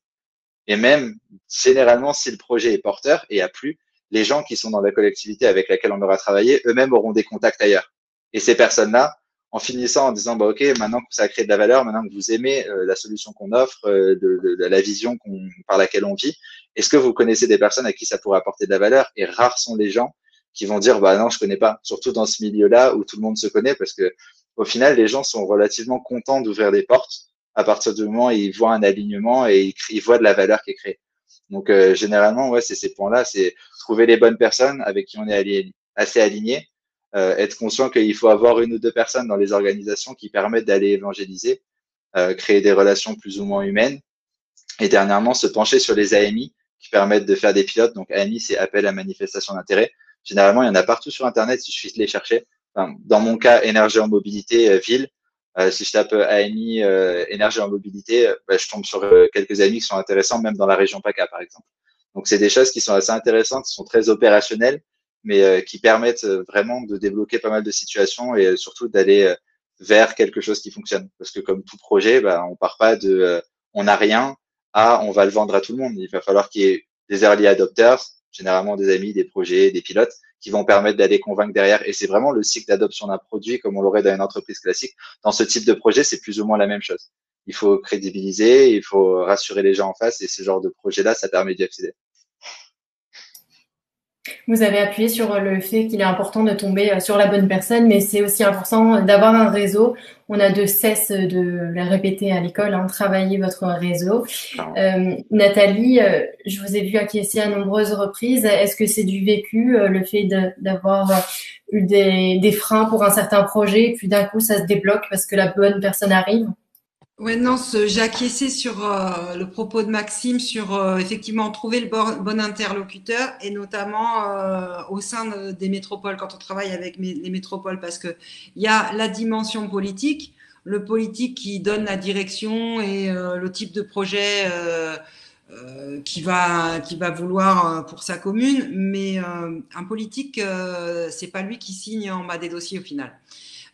Et même, généralement, si le projet est porteur et a plu, les gens qui sont dans la collectivité avec laquelle on aura travaillé, eux-mêmes auront des contacts ailleurs. Et ces personnes-là, en finissant en disant, bah, OK, maintenant que ça a créé de la valeur, maintenant que vous aimez la solution qu'on offre, la vision par laquelle on vit, est-ce que vous connaissez des personnes à qui ça pourrait apporter de la valeur? Et rares sont les gens qui vont dire, bah non, je connais pas. Surtout dans ce milieu-là où tout le monde se connaît, parce que au final, les gens sont relativement contents d'ouvrir des portes à partir du moment où ils voient un alignement et ils voient de la valeur qui est créée. Donc, généralement, ouais, c'est ces points-là, c'est trouver les bonnes personnes avec qui on est assez aligné, être conscient qu'il faut avoir une ou deux personnes dans les organisations qui permettent d'aller évangéliser, créer des relations plus ou moins humaines, et dernièrement, se pencher sur les AMI qui permettent de faire des pilotes. Donc, AMI, c'est appel à manifestation d'intérêt. Généralement, il y en a partout sur Internet, il suffit de les chercher. Enfin, dans mon cas, énergie en mobilité, ville. Si je tape AMI, énergie en mobilité, bah, je tombe sur quelques AMI qui sont intéressants, même dans la région PACA, par exemple. Donc, c'est des choses qui sont assez intéressantes, qui sont très opérationnelles, mais qui permettent vraiment de débloquer pas mal de situations et surtout d'aller vers quelque chose qui fonctionne. Parce que comme tout projet, bah, on part pas de on n'a rien à on va le vendre à tout le monde. Il va falloir qu'il y ait des early adopters, généralement des amis, des projets, des pilotes, qui vont permettre d'aller convaincre derrière. Et c'est vraiment le cycle d'adoption d'un produit comme on l'aurait dans une entreprise classique. Dans ce type de projet, c'est plus ou moins la même chose. Il faut crédibiliser, il faut rassurer les gens en face et ce genre de projet-là, ça permet d'y accéder. Vous avez appuyé sur le fait qu'il est important de tomber sur la bonne personne, mais c'est aussi important d'avoir un réseau. On a de cesse de le répéter à l'école, hein, travailler votre réseau. Nathalie, je vous ai vu acquiescer à nombreuses reprises. Est-ce que c'est du vécu, le fait d'avoir eu des freins pour un certain projet, et puis d'un coup ça se débloque parce que la bonne personne arrive? Ouais, non, j'ai acquiescé sur le propos de Maxime sur effectivement trouver le bon interlocuteur et notamment au sein des métropoles quand on travaille avec les métropoles parce que il y a la dimension politique, le politique qui donne la direction et le type de projet qui va vouloir pour sa commune, mais un politique c'est pas lui qui signe en bas des dossiers au final.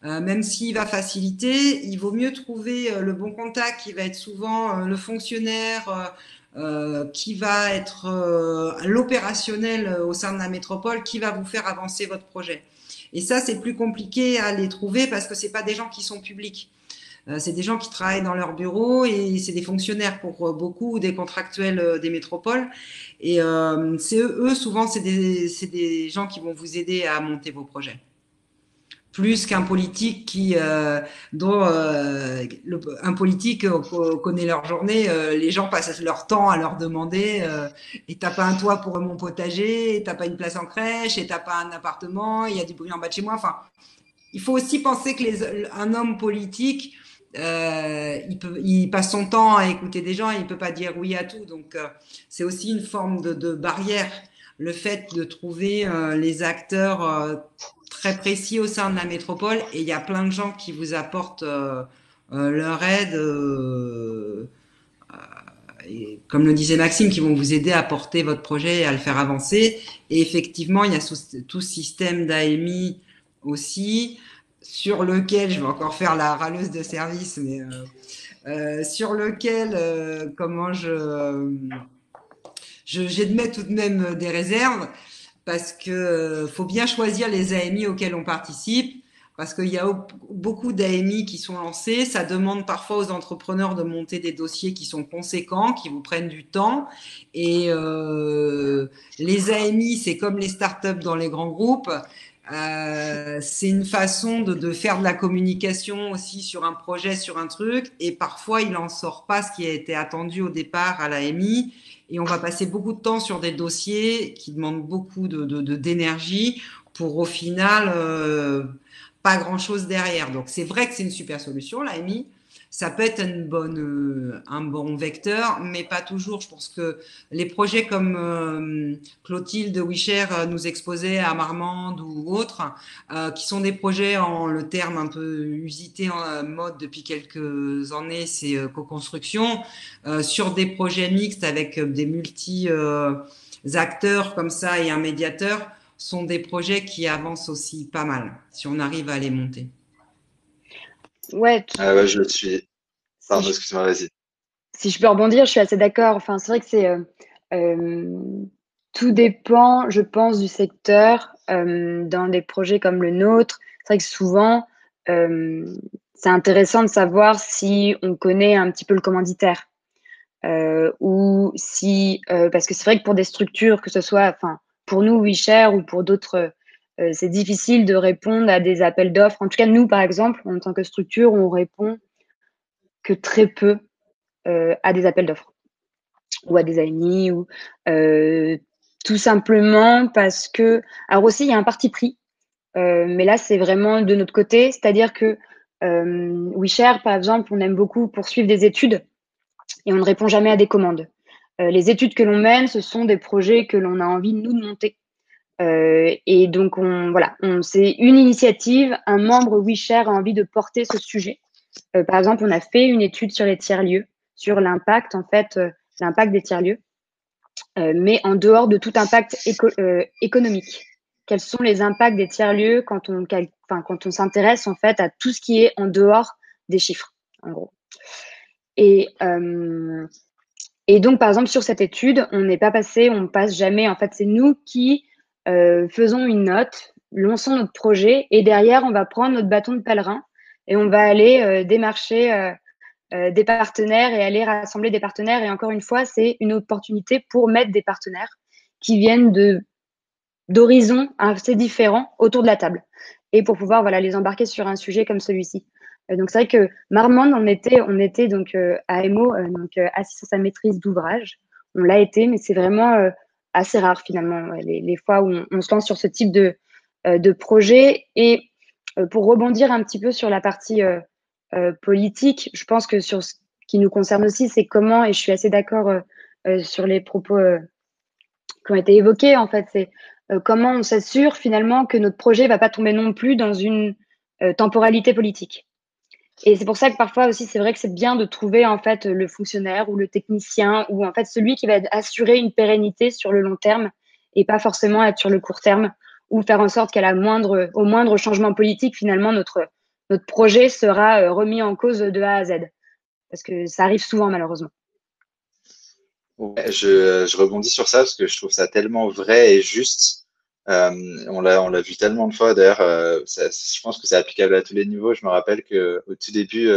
Même s'il va faciliter, il vaut mieux trouver le bon contact qui va être souvent le fonctionnaire qui va être l'opérationnel au sein de la métropole qui va vous faire avancer votre projet. Et ça, c'est plus compliqué à les trouver parce que c'est pas des gens qui sont publics. C'est des gens qui travaillent dans leur bureau et c'est des fonctionnaires pour beaucoup, des contractuels des métropoles. Et c'est eux, souvent, c'est des gens qui vont vous aider à monter vos projets. Plus qu'un politique dont un politique connaît leur journée, les gens passent leur temps à leur demander et t'as pas un toit pour mon potager, et t'as pas une place en crèche, et t'as pas un appartement, il y a du bruit en bas de chez moi. Enfin, il faut aussi penser que un homme politique, il passe son temps à écouter des gens, et il peut pas dire oui à tout. Donc c'est aussi une forme de barrière, le fait de trouver les acteurs très précis au sein de la métropole et il y a plein de gens qui vous apportent leur aide et, comme le disait Maxime, qui vont vous aider à porter votre projet et à le faire avancer. Et effectivement, il y a tout ce système d'AMI aussi sur lequel, je vais encore faire la râleuse de service, mais sur lequel comment j'admets tout de même des réserves parce que faut bien choisir les AMI auxquels on participe, parce qu'il y a beaucoup d'AMI qui sont lancés. Ça demande parfois aux entrepreneurs de monter des dossiers qui sont conséquents, qui vous prennent du temps. Et les AMI, c'est comme les startups dans les grands groupes. C'est une façon de faire de la communication aussi sur un projet, sur un truc. Et parfois, il n'en sort pas ce qui a été attendu au départ à l'AMI. Et on va passer beaucoup de temps sur des dossiers qui demandent beaucoup d'énergie pour au final pas grand-chose derrière. Donc c'est vrai que c'est une super solution, l'AMI. Ça peut être un bon vecteur, mais pas toujours. Je pense que les projets comme Clotilde Wischer nous exposait à Marmande ou autres, qui sont des projets en le terme un peu usité en mode depuis quelques années, c'est co-construction, sur des projets mixtes avec des multi-acteurs comme ça et un médiateur, sont des projets qui avancent aussi pas mal, si on arrive à les monter. Ouais, ouais, je suis. Pardon, si excuse-moi, vas-y. si je peux rebondir, je suis assez d'accord. Enfin, c'est vrai que tout dépend, je pense, du secteur. Dans des projets comme le nôtre, c'est vrai que souvent, c'est intéressant de savoir si on connaît un petit peu le commanditaire. ou si, parce que c'est vrai que pour des structures, que ce soit, enfin, pour nous, WeShare ou pour d'autres, c'est difficile de répondre à des appels d'offres. En tout cas, nous, par exemple, en tant que structure, on répond que très peu à des appels d'offres ou à des AMI ou tout simplement parce que, alors aussi, il y a un parti pris, mais là, c'est vraiment de notre côté, c'est-à-dire que WeShare, par exemple, on aime beaucoup poursuivre des études et on ne répond jamais à des commandes. Les études que l'on mène, ce sont des projets que l'on a envie, nous, de monter. Et donc, voilà, c'est une initiative, un membre WeShare a envie de porter ce sujet. Par exemple, on a fait une étude sur les tiers-lieux, sur l'impact, en fait, l'impact des tiers-lieux, mais en dehors de tout impact économique. Quels sont les impacts des tiers-lieux quand on s'intéresse, en fait, à tout ce qui est en dehors des chiffres, en gros. Et donc, par exemple, sur cette étude, on passe jamais. En fait, c'est nous qui faisons une note, lançons notre projet, et derrière, on va prendre notre bâton de pèlerin et on va aller démarcher des partenaires et aller rassembler des partenaires. Et encore une fois, c'est une opportunité pour mettre des partenaires qui viennent d'horizons assez différents autour de la table et pour pouvoir les embarquer sur un sujet comme celui-ci. Donc c'est vrai que Marmande, on était donc à AMO, assistance à maîtrise d'ouvrage. On l'a été, mais c'est vraiment assez rare finalement les fois où on se lance sur ce type de projet. Et pour rebondir un petit peu sur la partie politique, je pense que sur ce qui nous concerne aussi, c'est comment, et je suis assez d'accord sur les propos qui ont été évoqués, en fait, c'est comment on s'assure finalement que notre projet ne va pas tomber non plus dans une temporalité politique. Et c'est pour ça que parfois aussi, c'est vrai que c'est bien de trouver en fait le fonctionnaire ou le technicien ou en fait celui qui va assurer une pérennité sur le long terme et pas forcément être sur le court terme ou faire en sorte au moindre changement politique, finalement, notre projet sera remis en cause de A à Z. Parce que ça arrive souvent, malheureusement. Ouais, je rebondis sur ça parce que je trouve ça tellement vrai et juste. On l'a vu tellement de fois. D'ailleurs, je pense que c'est applicable à tous les niveaux. Je me rappelle que au tout début,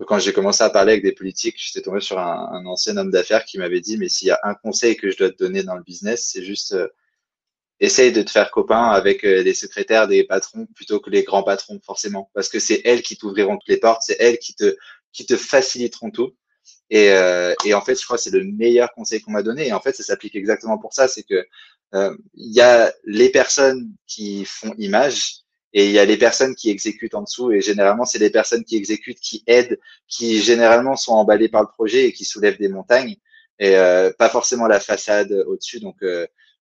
quand j'ai commencé à parler avec des politiques, j'étais tombé sur un ancien homme d'affaires qui m'avait dit, mais s'il y a un conseil que je dois te donner dans le business, c'est juste essaye de te faire copain avec les secrétaires des patrons plutôt que les grands patrons, forcément, parce que c'est elles qui t'ouvriront toutes les portes, c'est elles qui te faciliteront tout. Et en fait, je crois que c'est le meilleur conseil qu'on m'a donné. Et en fait, ça s'applique exactement pour ça. C'est que il y a les personnes qui font image et il y a les personnes qui exécutent en dessous. Et généralement, c'est les personnes qui exécutent, qui aident, qui généralement sont emballées par le projet et qui soulèvent des montagnes. Et pas forcément la façade au-dessus. Donc,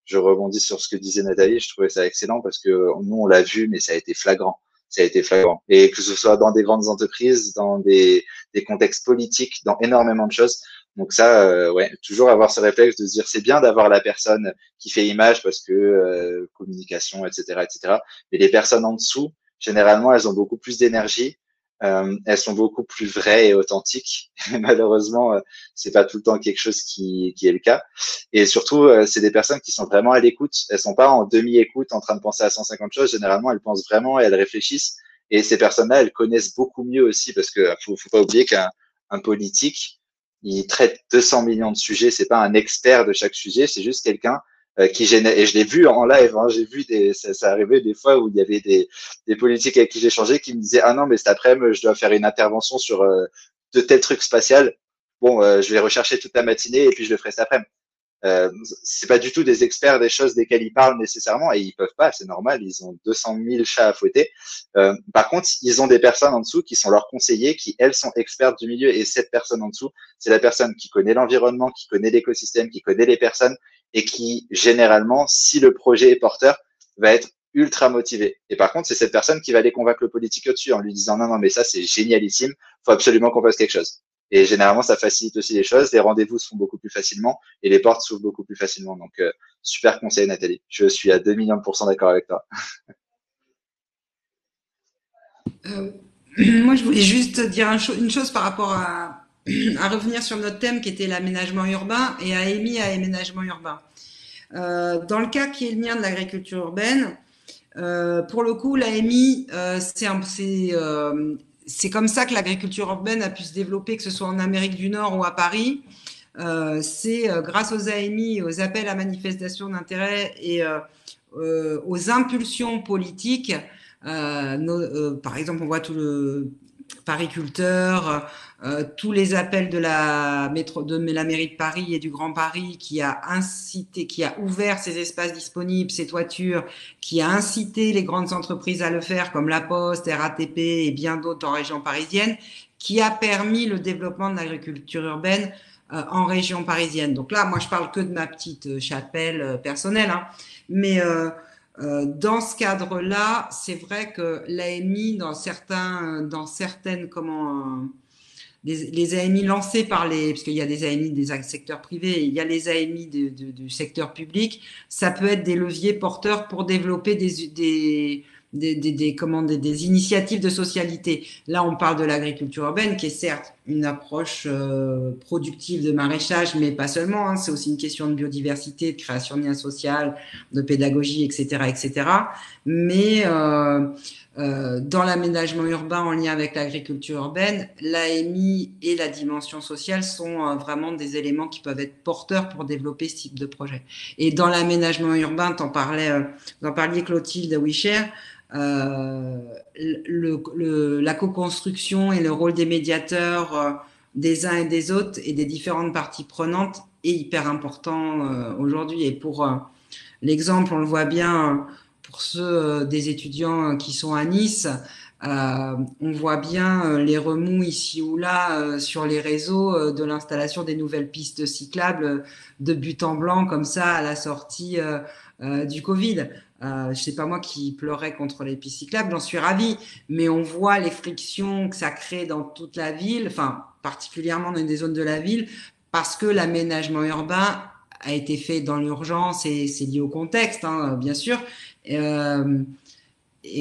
je rebondis sur ce que disait Nathalie. Je trouvais ça excellent parce que nous, on l'a vu, mais ça a été flagrant. Ça a été flagrant. Et que ce soit dans des grandes entreprises, dans des contextes politiques, dans énormément de choses. Donc ça, ouais, toujours avoir ce réflexe de se dire c'est bien d'avoir la personne qui fait image parce que communication, etc., etc. Mais les personnes en dessous, généralement, elles ont beaucoup plus d'énergie, elles sont beaucoup plus vraies et authentiques. Et malheureusement, c'est pas tout le temps quelque chose qui est le cas. Et surtout, c'est des personnes qui sont vraiment à l'écoute. Elles sont pas en demi-écoute, en train de penser à 150 choses. Généralement, elles pensent vraiment et elles réfléchissent. Et ces personnes-là, elles connaissent beaucoup mieux aussi parce que faut pas oublier qu'un politique, il traite 200 millions de sujets. C'est pas un expert de chaque sujet, c'est juste quelqu'un qui génère. Et je l'ai vu en live. Hein, j'ai vu ça arrivait des fois où il y avait des politiques avec qui j'échangeais qui me disaient ah non mais cet après-midi je dois faire une intervention sur de tels trucs spatial. Bon, je vais rechercher toute la matinée et puis je le ferai cet après-midi. C'est pas du tout des experts des choses desquelles ils parlent nécessairement et ils peuvent pas, c'est normal, ils ont 200 000 chats à fouetter. Par contre, ils ont des personnes en dessous qui sont leurs conseillers, qui elles sont expertes du milieu et cette personne en dessous, c'est la personne qui connaît l'environnement, qui connaît l'écosystème, qui connaît les personnes et qui généralement, si le projet est porteur, va être ultra motivé. Et par contre, c'est cette personne qui va aller convaincre le politique au-dessus en lui disant non, non, mais ça c'est génialissime, faut absolument qu'on fasse quelque chose. Et généralement, ça facilite aussi les choses. Les rendez-vous se font beaucoup plus facilement et les portes s'ouvrent beaucoup plus facilement. Donc, super conseil, Nathalie. Je suis à 2 millions de % d'accord avec toi. Moi, je voulais juste dire une chose par rapport à revenir sur notre thème qui était l'aménagement urbain et à AMI à aménagement urbain. Dans le cas qui est le mien de l'agriculture urbaine, pour le coup, l'AMI, c'est comme ça que l'agriculture urbaine a pu se développer, que ce soit en Amérique du Nord ou à Paris. c'est grâce aux AMI, aux appels à manifestation d'intérêt et aux impulsions politiques. Par exemple, on voit tout le pariculteur, tous les appels de la mairie de Paris et du Grand Paris qui a incité, qui a ouvert ces espaces disponibles, ces toitures, qui a incité les grandes entreprises à le faire, comme La Poste, RATP et bien d'autres en région parisienne, qui a permis le développement de l'agriculture urbaine en région parisienne. Donc là, moi, je parle que de ma petite chapelle personnelle, hein, mais dans ce cadre-là, c'est vrai que l'AMI, dans certaines, les AMI lancés par parce qu'il y a des AMI des secteurs privés, et il y a les AMI du secteur public, ça peut être des leviers porteurs pour développer des initiatives de socialité. Là, on parle de l'agriculture urbaine, qui est certes une approche productive de maraîchage, mais pas seulement. Hein, c'est aussi une question de biodiversité, de création de liens sociaux, de pédagogie, etc., etc. Mais dans l'aménagement urbain en lien avec l'agriculture urbaine, l'AMI et la dimension sociale sont vraiment des éléments qui peuvent être porteurs pour développer ce type de projet. Et dans l'aménagement urbain, vous en parliez Clotilde Wischer, la co-construction et le rôle des médiateurs des uns et des autres et des différentes parties prenantes est hyper important aujourd'hui. Et pour l'exemple, on le voit bien pour ceux des étudiants qui sont à Nice, on voit bien les remous ici ou là sur les réseaux de l'installation des nouvelles pistes cyclables de but en blanc comme ça à la sortie du Covid. Je sais pas moi qui pleurais contre les pistes cyclables, j'en suis ravie, mais on voit les frictions que ça crée dans toute la ville, enfin particulièrement dans des zones de la ville, parce que l'aménagement urbain a été fait dans l'urgence et c'est lié au contexte, hein, bien sûr. Et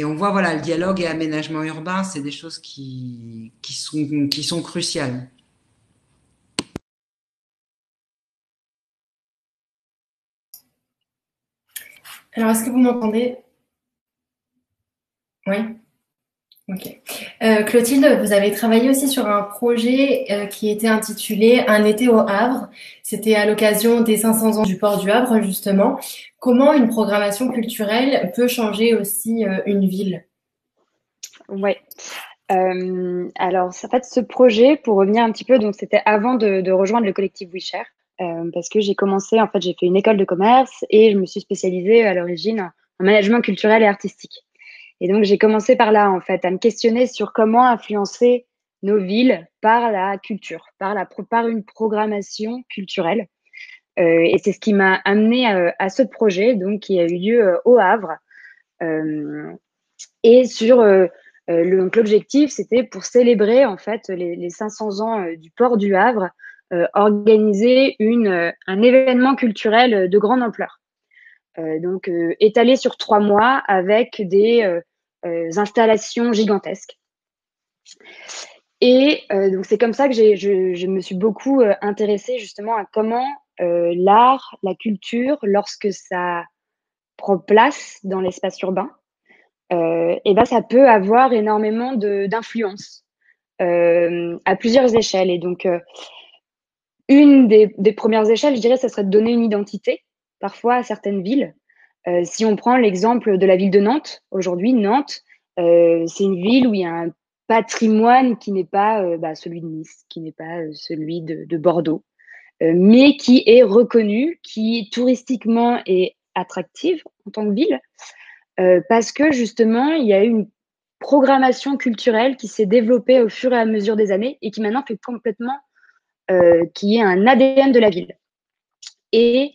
on voit, voilà, le dialogue et aménagement urbain, c'est des choses qui sont cruciales. Alors, est-ce que vous m'entendez? Oui. Ok. Clotilde, vous avez travaillé aussi sur un projet qui était intitulé Un été au Havre. C'était à l'occasion des 500 ans du port du Havre, justement. Comment une programmation culturelle peut changer aussi une ville? Ouais. Alors, en fait, ce projet, pour revenir un petit peu, donc c'était avant de rejoindre le collectif WeShare, parce que j'ai commencé, en fait, j'ai fait une école de commerce et je me suis spécialisée à l'origine en management culturel et artistique. Et donc, j'ai commencé par là, en fait, à me questionner sur comment influencer nos villes par la culture, par une programmation culturelle. Et c'est ce qui m'a amené à ce projet, donc, qui a eu lieu au Havre. Et sur donc l'objectif, c'était pour célébrer en fait les 500 ans du port du Havre, organiser un événement culturel de grande ampleur. Donc étalé sur 3 mois avec des installations gigantesques. Et donc c'est comme ça que je me suis beaucoup intéressée justement à comment l'art, la culture, lorsque ça prend place dans l'espace urbain, et ben ça peut avoir énormément d'influence à plusieurs échelles. Et donc une des premières échelles, je dirais, ça serait de donner une identité parfois à certaines villes. Si on prend l'exemple de la ville de Nantes, aujourd'hui, Nantes, c'est une ville où il y a un patrimoine qui n'est pas celui de Nice, qui n'est pas celui de Bordeaux, mais qui est reconnu, qui touristiquement est attractive en tant que ville, parce que justement, il y a eu une programmation culturelle qui s'est développée au fur et à mesure des années et qui maintenant fait complètement, qui est un ADN de la ville. Et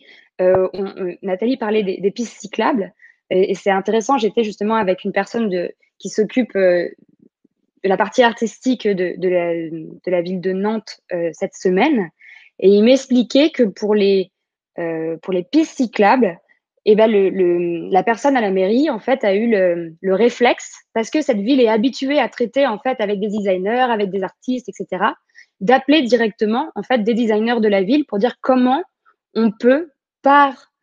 Nathalie parlait des pistes cyclables, et c'est intéressant, j'étais justement avec une personne qui s'occupe de la partie artistique de la ville de Nantes cette semaine, et il m'expliquait que pour les pistes cyclables, et ben la personne à la mairie en fait a eu le réflexe, parce que cette ville est habituée à traiter en fait avec des designers, avec des artistes, etc., d'appeler directement en fait des designers de la ville pour dire comment on peut par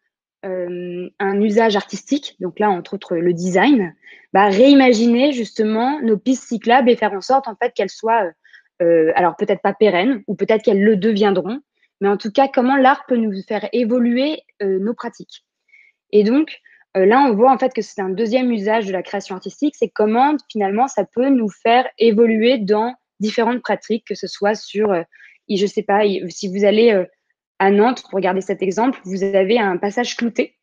un usage artistique, donc là entre autres le design, réimaginer justement nos pistes cyclables et faire en sorte en fait qu'elles soient alors peut-être pas pérennes ou peut-être qu'elles le deviendront, mais en tout cas, comment l'art peut nous faire évoluer nos pratiques. Et donc, là, on voit en fait que c'est un deuxième usage de la création artistique, c'est comment finalement ça peut nous faire évoluer dans différentes pratiques, que ce soit sur, je sais pas, si vous allez à Nantes, pour regarder cet exemple, vous avez un passage clouté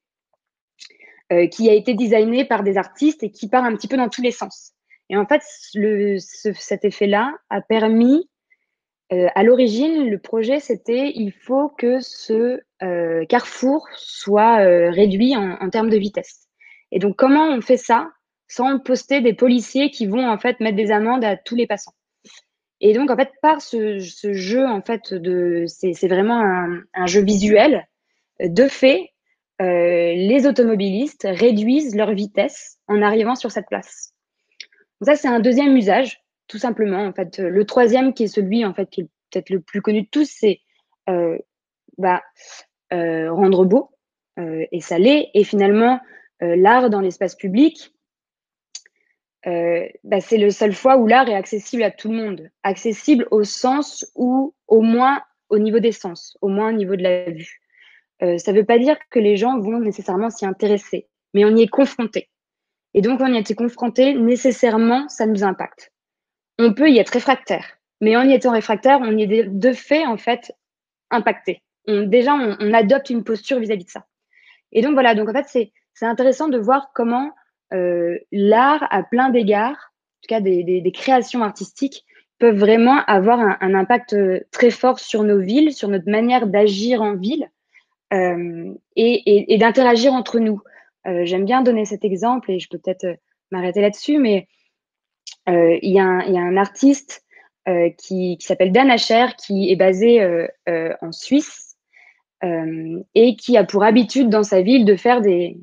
qui a été designé par des artistes et qui part un petit peu dans tous les sens. Et en fait, cet effet-là a permis, à l'origine, le projet, c'était il faut que ce carrefour soit réduit en termes de vitesse. Et donc, comment on fait ça sans poster des policiers qui vont en fait mettre des amendes à tous les passants? Et donc, en fait, par ce jeu, en fait, c'est vraiment un jeu visuel. De fait, les automobilistes réduisent leur vitesse en arrivant sur cette place. Donc ça, c'est un deuxième usage, tout simplement. En fait, le troisième, qui est celui en fait qui est peut-être le plus connu de tous, c'est rendre beau, et ça l'est. Et finalement, l'art dans l'espace public, c'est le seul fois où l'art est accessible à tout le monde. Accessible au sens où, au moins au niveau des sens, au moins au niveau de la vue. Ça ne veut pas dire que les gens vont nécessairement s'y intéresser, mais on y est confronté. Et donc, on y a été confronté, nécessairement, ça nous impacte. On peut y être réfractaire, mais en y étant réfractaire, on y est de fait, en fait, impacté. On adopte une posture vis-à-vis de ça. Et donc, voilà, donc en fait, c'est intéressant de voir comment l'art, à plein d'égards, en tout cas des créations artistiques, peuvent vraiment avoir un impact très fort sur nos villes, sur notre manière d'agir en ville, et d'interagir entre nous. J'aime bien donner cet exemple et je peux peut-être m'arrêter là-dessus, mais il y a un artiste qui s'appelle Dan Asher, qui est basé en Suisse et qui a pour habitude dans sa ville de faire des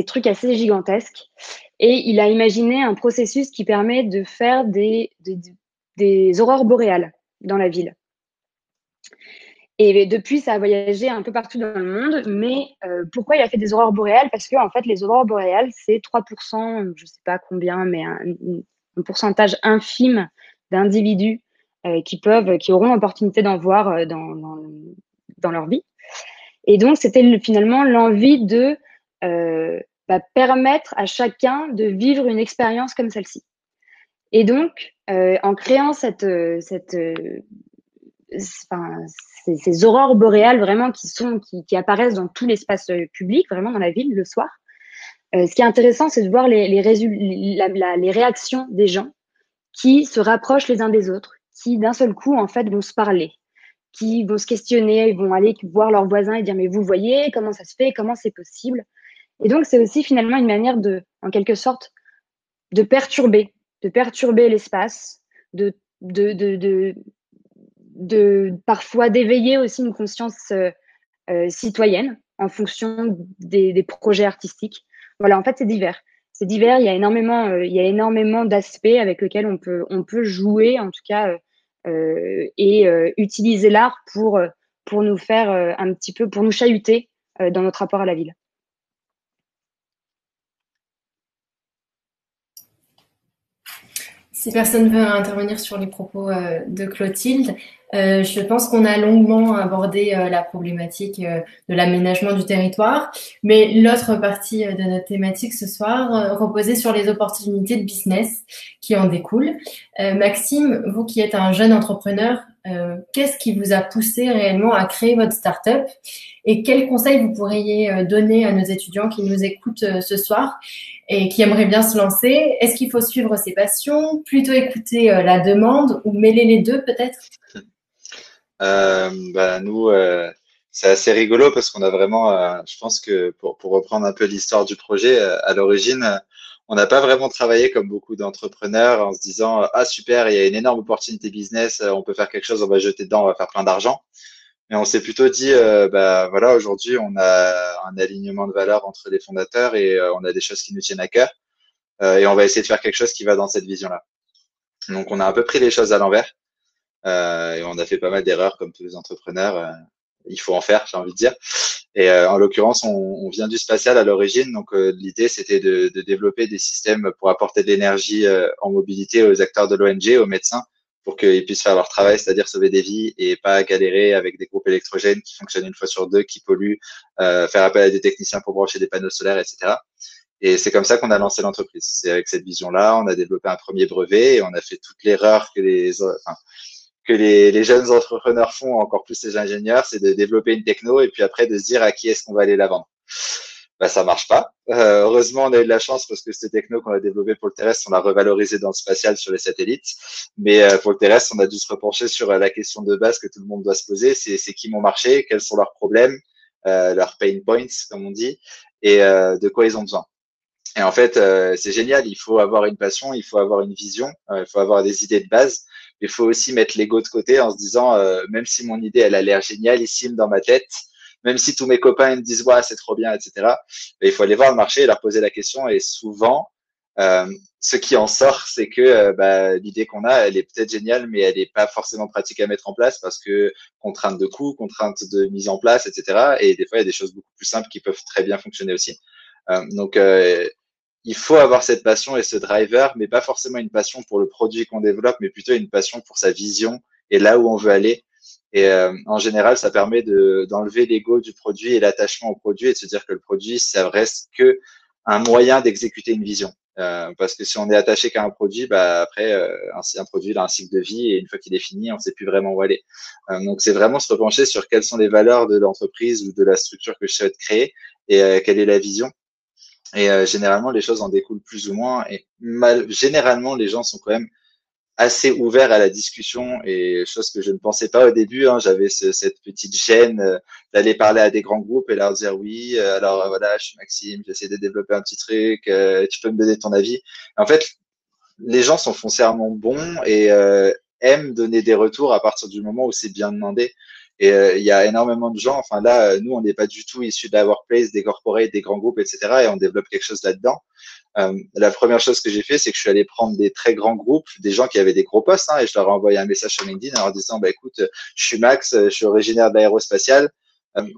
trucs assez gigantesques. Et il a imaginé un processus qui permet de faire des aurores boréales dans la ville. Et depuis, ça a voyagé un peu partout dans le monde. Mais pourquoi il a fait des aurores boréales? Parce que en fait, les aurores boréales, c'est 3%, je ne sais pas combien, mais un pourcentage infime d'individus qui auront l'opportunité d'en voir dans leur vie. Et donc, c'était finalement l'envie de permettre à chacun de vivre une expérience comme celle-ci. Et donc, en créant ces aurores boréales vraiment qui apparaissent dans tout l'espace public, vraiment dans la ville le soir. Ce qui est intéressant, c'est de voir les réactions des gens qui se rapprochent les uns des autres, qui d'un seul coup en fait vont se parler, qui vont se questionner, ils vont aller voir leurs voisins et dire mais vous voyez comment ça se fait, comment c'est possible. Et donc c'est aussi finalement une manière en quelque sorte, de perturber l'espace, parfois d'éveiller aussi une conscience citoyenne en fonction des projets artistiques. Voilà, en fait, c'est divers. C'est divers. Il y a énormément d'aspects avec lesquels on peut jouer, en tout cas, et utiliser l'art pour nous faire un petit peu, pour nous chahuter dans notre rapport à la ville. Si personne veut intervenir sur les propos de Clotilde, je pense qu'on a longuement abordé la problématique de l'aménagement du territoire, mais l'autre partie de notre thématique ce soir reposait sur les opportunités de business qui en découlent. Maxime, vous qui êtes un jeune entrepreneur, qu'est-ce qui vous a poussé réellement à créer votre start-up et quels conseils vous pourriez donner à nos étudiants qui nous écoutent ce soir et qui aimeraient bien se lancer? Est-ce qu'il faut suivre ses passions, plutôt écouter la demande ou mêler les deux peut-être? Nous, c'est assez rigolo parce qu'on a vraiment, je pense que pour reprendre un peu l'histoire du projet, à l'origine, on n'a pas vraiment travaillé comme beaucoup d'entrepreneurs en se disant ah super, il y a une énorme opportunité business, on peut faire quelque chose, on va jeter dedans, on va faire plein d'argent. Mais on s'est plutôt dit voilà, aujourd'hui on a un alignement de valeurs entre les fondateurs et on a des choses qui nous tiennent à cœur et on va essayer de faire quelque chose qui va dans cette vision-là. Donc on a un peu pris les choses à l'envers. Et on a fait pas mal d'erreurs comme tous les entrepreneurs. Il faut en faire, j'ai envie de dire. Et en l'occurrence, on vient du spatial à l'origine. Donc l'idée, c'était de développer des systèmes pour apporter de l'énergie en mobilité aux acteurs de l'ONG, aux médecins, pour qu'ils puissent faire leur travail, c'est-à-dire sauver des vies et pas galérer avec des groupes électrogènes qui fonctionnent une fois sur deux, qui polluent, faire appel à des techniciens pour brancher des panneaux solaires, etc. Et c'est comme ça qu'on a lancé l'entreprise. C'est avec cette vision-là, on a développé un premier brevet et on a fait toute l'erreur que les jeunes entrepreneurs font, encore plus les ingénieurs, c'est de développer une techno et puis après de se dire à qui est-ce qu'on va aller la vendre. Bah, ça marche pas. Heureusement, on a eu de la chance parce que cette techno qu'on a développée pour le terrestre, on l'a revalorisée dans le spatial sur les satellites. Mais pour le terrestre, on a dû se repencher sur la question de base que tout le monde doit se poser. C'est qui mon marché, quels sont leurs problèmes, leurs pain points, comme on dit, et de quoi ils ont besoin. Et en fait, c'est génial. Il faut avoir une passion, il faut avoir une vision, il faut avoir des idées de base. Mais il faut aussi mettre l'ego de côté en se disant, même si mon idée, elle a l'air génialissime dans ma tête, même si tous mes copains ils me disent, ouais, c'est trop bien, etc. Mais il faut aller voir le marché et leur poser la question. Et souvent, ce qui en sort, c'est que bah, l'idée qu'on a, elle est peut-être géniale, mais elle n'est pas forcément pratique à mettre en place parce que contrainte de coût, contrainte de mise en place, etc. Et des fois, il y a des choses beaucoup plus simples qui peuvent très bien fonctionner aussi. Donc, il faut avoir cette passion et ce driver, mais pas forcément une passion pour le produit qu'on développe, mais plutôt une passion pour sa vision et là où on veut aller. Et en général, ça permet d'enlever l'ego du produit et l'attachement au produit et de se dire que le produit, ça reste que un moyen d'exécuter une vision. Parce que si on est attaché qu'à un produit, bah après, un produit il a un cycle de vie et une fois qu'il est fini, on ne sait plus vraiment où aller. Donc c'est vraiment se repencher sur quelles sont les valeurs de l'entreprise ou de la structure que je souhaite créer et quelle est la vision. Et généralement, les choses en découlent plus ou moins. Et généralement, les gens sont quand même assez ouverts à la discussion et chose que je ne pensais pas au début. Hein, j'avais cette petite gêne d'aller parler à des grands groupes et leur dire oui. Alors voilà, je suis Maxime, j'essaie de développer un petit truc. Tu peux me donner ton avis. En fait, les gens sont foncièrement bons et aiment donner des retours à partir du moment où c'est bien demandé. Et il y a énormément de gens, enfin là, nous, on n'est pas du tout issus de la workplace, des corporates, des grands groupes, etc. Et on développe quelque chose là-dedans. La première chose que j'ai fait, c'est que je suis allé prendre des très grands groupes, des gens qui avaient des gros postes, hein, et je leur ai envoyé un message sur LinkedIn en leur disant, bah écoute, je suis Max, je suis originaire de l'aérospatiale.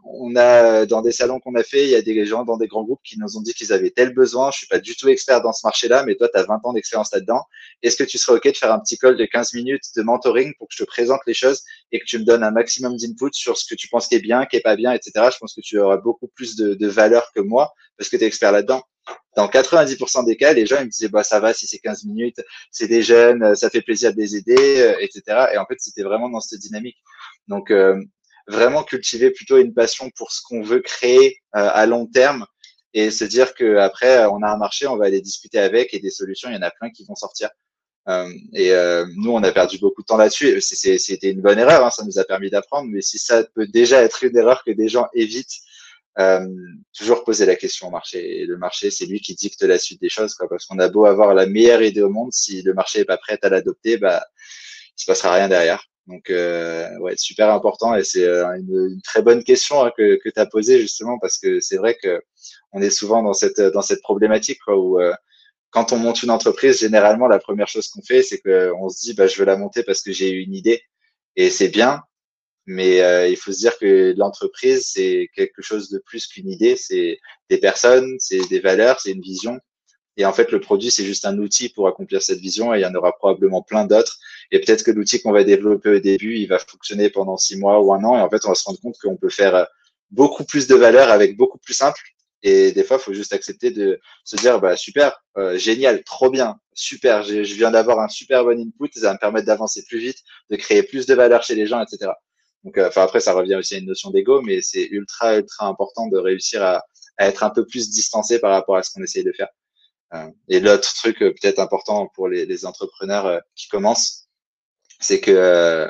On a dans des salons qu'on a fait, il y a des gens dans des grands groupes qui nous ont dit qu'ils avaient tel besoin. Je suis pas du tout expert dans ce marché-là, mais toi, tu as 20 ans d'expérience là-dedans. Est-ce que tu serais OK de faire un petit call de 15 minutes de mentoring pour que je te présente les choses et que tu me donnes un maximum d'input sur ce que tu penses qui est bien, qui est pas bien, etc. Je pense que tu auras beaucoup plus de valeur que moi parce que tu es expert là-dedans. Dans 90% des cas, les gens ils me disaient bah ça va si c'est 15 minutes, c'est des jeunes, ça fait plaisir de les aider, etc. Et en fait, c'était vraiment dans cette dynamique. Donc vraiment cultiver plutôt une passion pour ce qu'on veut créer à long terme et se dire que après on a un marché, on va aller discuter avec et des solutions, il y en a plein qui vont sortir. Nous, on a perdu beaucoup de temps là-dessus. C'était une bonne erreur, hein, ça nous a permis d'apprendre. Mais si ça peut déjà être une erreur que des gens évitent, toujours poser la question au marché. Et le marché, c'est lui qui dicte la suite des choses, quoi, parce qu'on a beau avoir la meilleure idée au monde, si le marché est pas prêt à l'adopter, bah, il se passera rien derrière. Donc, ouais, super important et c'est une très bonne question hein, que tu as posée justement parce que c'est vrai que on est souvent dans cette problématique quoi, où quand on monte une entreprise, généralement la première chose qu'on fait, c'est qu'on se dit bah je veux la monter parce que j'ai eu une idée et c'est bien, mais il faut se dire que l'entreprise c'est quelque chose de plus qu'une idée, c'est des personnes, c'est des valeurs, c'est une vision. Et en fait, le produit, c'est juste un outil pour accomplir cette vision et il y en aura probablement plein d'autres. Et peut-être que l'outil qu'on va développer au début, il va fonctionner pendant 6 mois ou un an. Et en fait, on va se rendre compte qu'on peut faire beaucoup plus de valeur avec beaucoup plus simple. Et des fois, il faut juste accepter de se dire, bah, super, génial, trop bien, super, je viens d'avoir un super bon input, ça va me permettre d'avancer plus vite, de créer plus de valeur chez les gens, etc. Donc, enfin, après, ça revient aussi à une notion d'ego, mais c'est ultra, ultra important de réussir à être un peu plus distancé par rapport à ce qu'on essaye de faire. Et l'autre truc peut-être important pour les entrepreneurs qui commencent, c'est que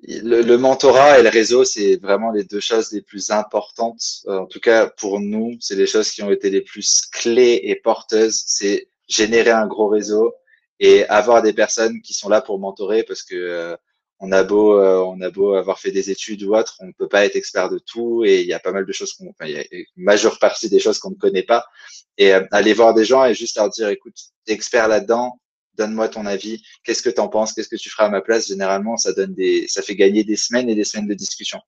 le mentorat et le réseau, c'est vraiment les deux choses les plus importantes. En tout cas, pour nous, c'est les choses qui ont été les plus clés et porteuses. C'est générer un gros réseau et avoir des personnes qui sont là pour mentorer parce que on a beau avoir fait des études ou autre, on ne peut pas être expert de tout et il y a pas mal de choses enfin, il y a une majeure partie des choses qu'on ne connaît pas. Et aller voir des gens et juste leur dire, écoute, t'es expert là-dedans, donne-moi ton avis, qu'est-ce que tu en penses, qu'est-ce que tu feras à ma place. Généralement, ça fait gagner des semaines et des semaines de discussion.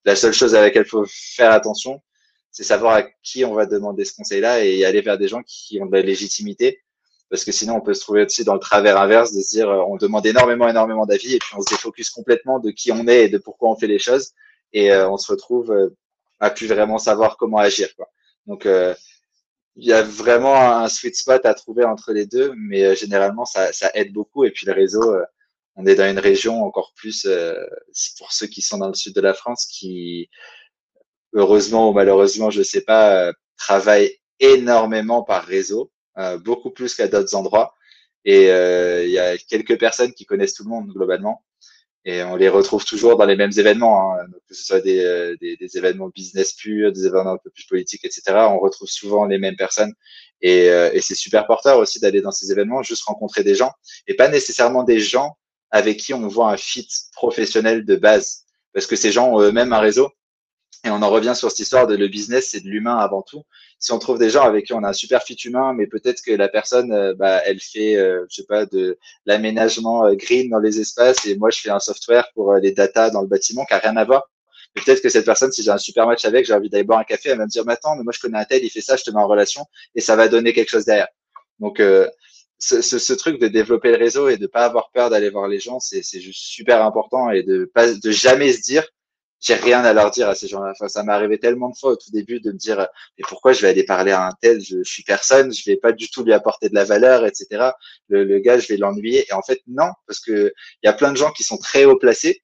La seule chose à laquelle il faut faire attention, c'est savoir à qui on va demander ce conseil-là et aller vers des gens qui ont de la légitimité parce que sinon on peut se trouver aussi dans le travers inverse de se dire on demande énormément d'avis et puis on se défocus complètement de qui on est et de pourquoi on fait les choses et on se retrouve à plus vraiment savoir comment agir, quoi. Donc il y a vraiment un sweet spot à trouver entre les deux, mais généralement ça aide beaucoup. Et puis le réseau, on est dans une région encore plus, pour ceux qui sont dans le sud de la France, qui heureusement ou malheureusement, je sais pas, travaillent énormément par réseau, beaucoup plus qu'à d'autres endroits. Et il y a quelques personnes qui connaissent tout le monde globalement. Et on les retrouve toujours dans les mêmes événements, hein. Donc, que ce soit des événements business purs, des événements un peu plus politiques, etc. On retrouve souvent les mêmes personnes. Et c'est super porteur aussi d'aller dans ces événements, juste rencontrer des gens, et pas nécessairement des gens avec qui on voit un fit professionnel de base. Parce que ces gens ont eux-mêmes un réseau. Et on en revient sur cette histoire de le business, c'est de l'humain avant tout. Si on trouve des gens avec qui on a un super fit humain, mais peut-être que la personne, elle fait, je sais pas, de l'aménagement green dans les espaces, et moi je fais un software pour les data dans le bâtiment, qui a rien à voir. Peut-être que cette personne, si j'ai un super match avec, j'ai envie d'aller boire un café, elle va me dire, mais attends, mais moi je connais un tel, il fait ça, je te mets en relation, et ça va donner quelque chose derrière. Donc ce truc de développer le réseau et de pas avoir peur d'aller voir les gens, c'est juste super important, et de jamais se dire j'ai rien à leur dire à ces gens-là. Enfin, ça m'est arrivé tellement de fois au tout début de me dire, mais pourquoi je vais aller parler à un tel? Je suis personne, je vais pas du tout lui apporter de la valeur, etc. Le gars, je vais l'ennuyer. Et en fait, non, parce que il y a plein de gens qui sont très haut placés,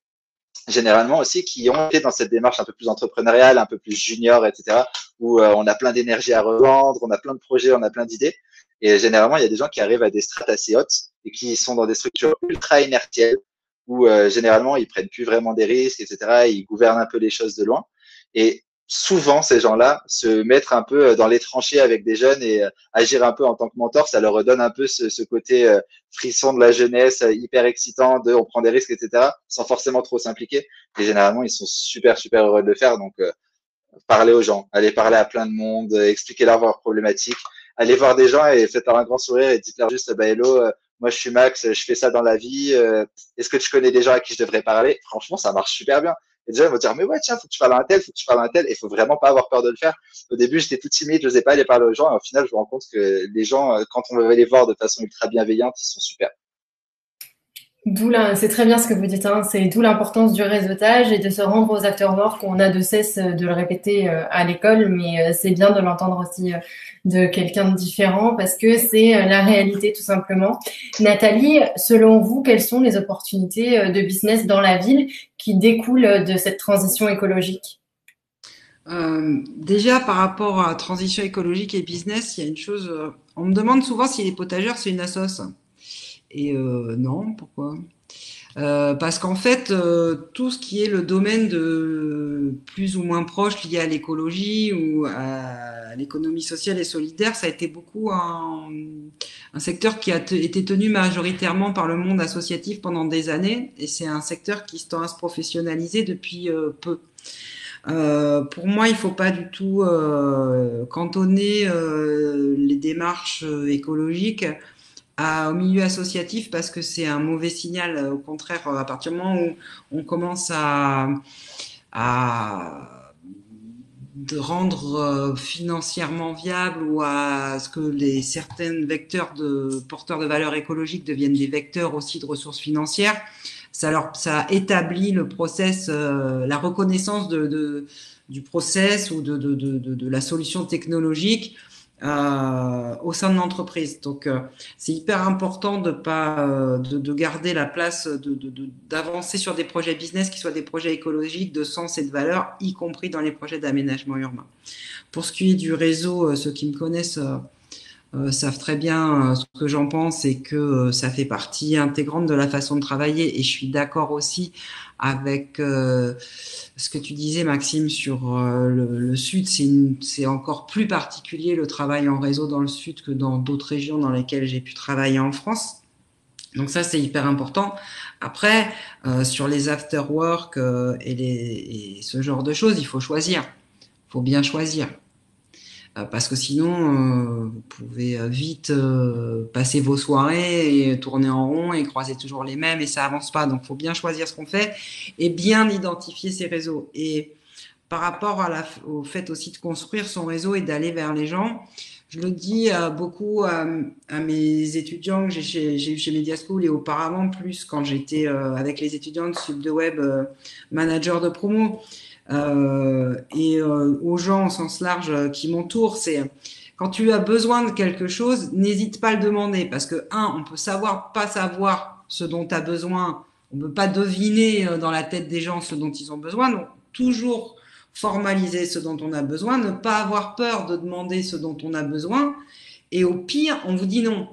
généralement aussi, qui ont été dans cette démarche un peu plus entrepreneuriale, un peu plus junior, etc., où on a plein d'énergie à revendre, on a plein de projets, on a plein d'idées. Et généralement, il y a des gens qui arrivent à des strates assez hautes et qui sont dans des structures ultra inertielles, où généralement, ils prennent plus vraiment des risques, etc., ils gouvernent un peu les choses de loin. Et souvent, ces gens-là, se mettre un peu dans les tranchées avec des jeunes et agir un peu en tant que mentor, ça leur redonne un peu ce côté frisson de la jeunesse, hyper excitant, de on prend des risques, etc., sans forcément trop s'impliquer. Et généralement, ils sont super heureux de le faire. Donc, parler aux gens, aller parler à plein de monde, expliquer leur leurs problématiques, aller voir des gens et faites-leur un grand sourire et dites-leur juste, bah hello, moi je suis Max, je fais ça dans la vie, est-ce que tu connais des gens à qui je devrais parler? Franchement, ça marche super bien. Et déjà, ils vont dire, mais ouais, tiens, faut que tu parles à un tel, faut que tu parles à un tel, et faut vraiment pas avoir peur de le faire. Au début, j'étais tout timide, je n'osais pas aller parler aux gens, et au final, je me rends compte que les gens, quand on veut les voir de façon ultra bienveillante, ils sont super. C'est très bien ce que vous dites, hein. C'est d'où l'importance du réseautage et de se rendre aux afterwork. On a de cesse de le répéter à l'école, mais c'est bien de l'entendre aussi de quelqu'un de différent parce que c'est la réalité tout simplement. Nathalie, selon vous, quelles sont les opportunités de business dans la ville qui découlent de cette transition écologique? Déjà, par rapport à transition écologique et business, il y a une chose. On me demande souvent si les potageurs, c'est une assoce. Et non, pourquoi? Parce qu'en fait, tout ce qui est le domaine de plus ou moins proche lié à l'écologie ou à l'économie sociale et solidaire, ça a été beaucoup un secteur qui a été tenu majoritairement par le monde associatif pendant des années, et c'est un secteur qui se tend à se professionnaliser depuis peu. Pour moi, il faut pas du tout cantonner les démarches écologiques au milieu associatif parce que c'est un mauvais signal. Au contraire, à partir du moment où on commence à de rendre financièrement viable ou à ce que certains vecteurs de porteurs de valeur écologique deviennent des vecteurs aussi de ressources financières, ça établit le process, la reconnaissance du process ou de la solution technologique au sein de l'entreprise. Donc, c'est hyper important de pas de garder la place, d'avancer sur des projets business qui soient des projets écologiques de sens et de valeur, y compris dans les projets d'aménagement urbain. Pour ce qui est du réseau, ceux qui me connaissent savent très bien ce que j'en pense et que ça fait partie intégrante de la façon de travailler. Et je suis d'accord aussi avec ce que tu disais, Maxime, sur le Sud. C'est encore plus particulier le travail en réseau dans le Sud que dans d'autres régions dans lesquelles j'ai pu travailler en France. Donc ça, c'est hyper important. Après, sur les after-work et ce genre de choses, il faut choisir. Il faut bien choisir. Parce que sinon, vous pouvez vite passer vos soirées et tourner en rond et croiser toujours les mêmes et ça avance pas. Donc, il faut bien choisir ce qu'on fait et bien identifier ses réseaux. Et par rapport au fait aussi de construire son réseau et d'aller vers les gens, Je le dis beaucoup à mes étudiants que j'ai eu chez Media School et auparavant plus quand j'étais avec les étudiants de Sub de Web, manager de promo, aux gens au sens large qui m'entourent, c'est quand tu as besoin de quelque chose, n'hésite pas à le demander parce que on peut pas savoir ce dont tu as besoin, on ne peut pas deviner dans la tête des gens ce dont ils ont besoin, donc toujours formaliser ce dont on a besoin, ne pas avoir peur de demander ce dont on a besoin, et au pire, on vous dit non.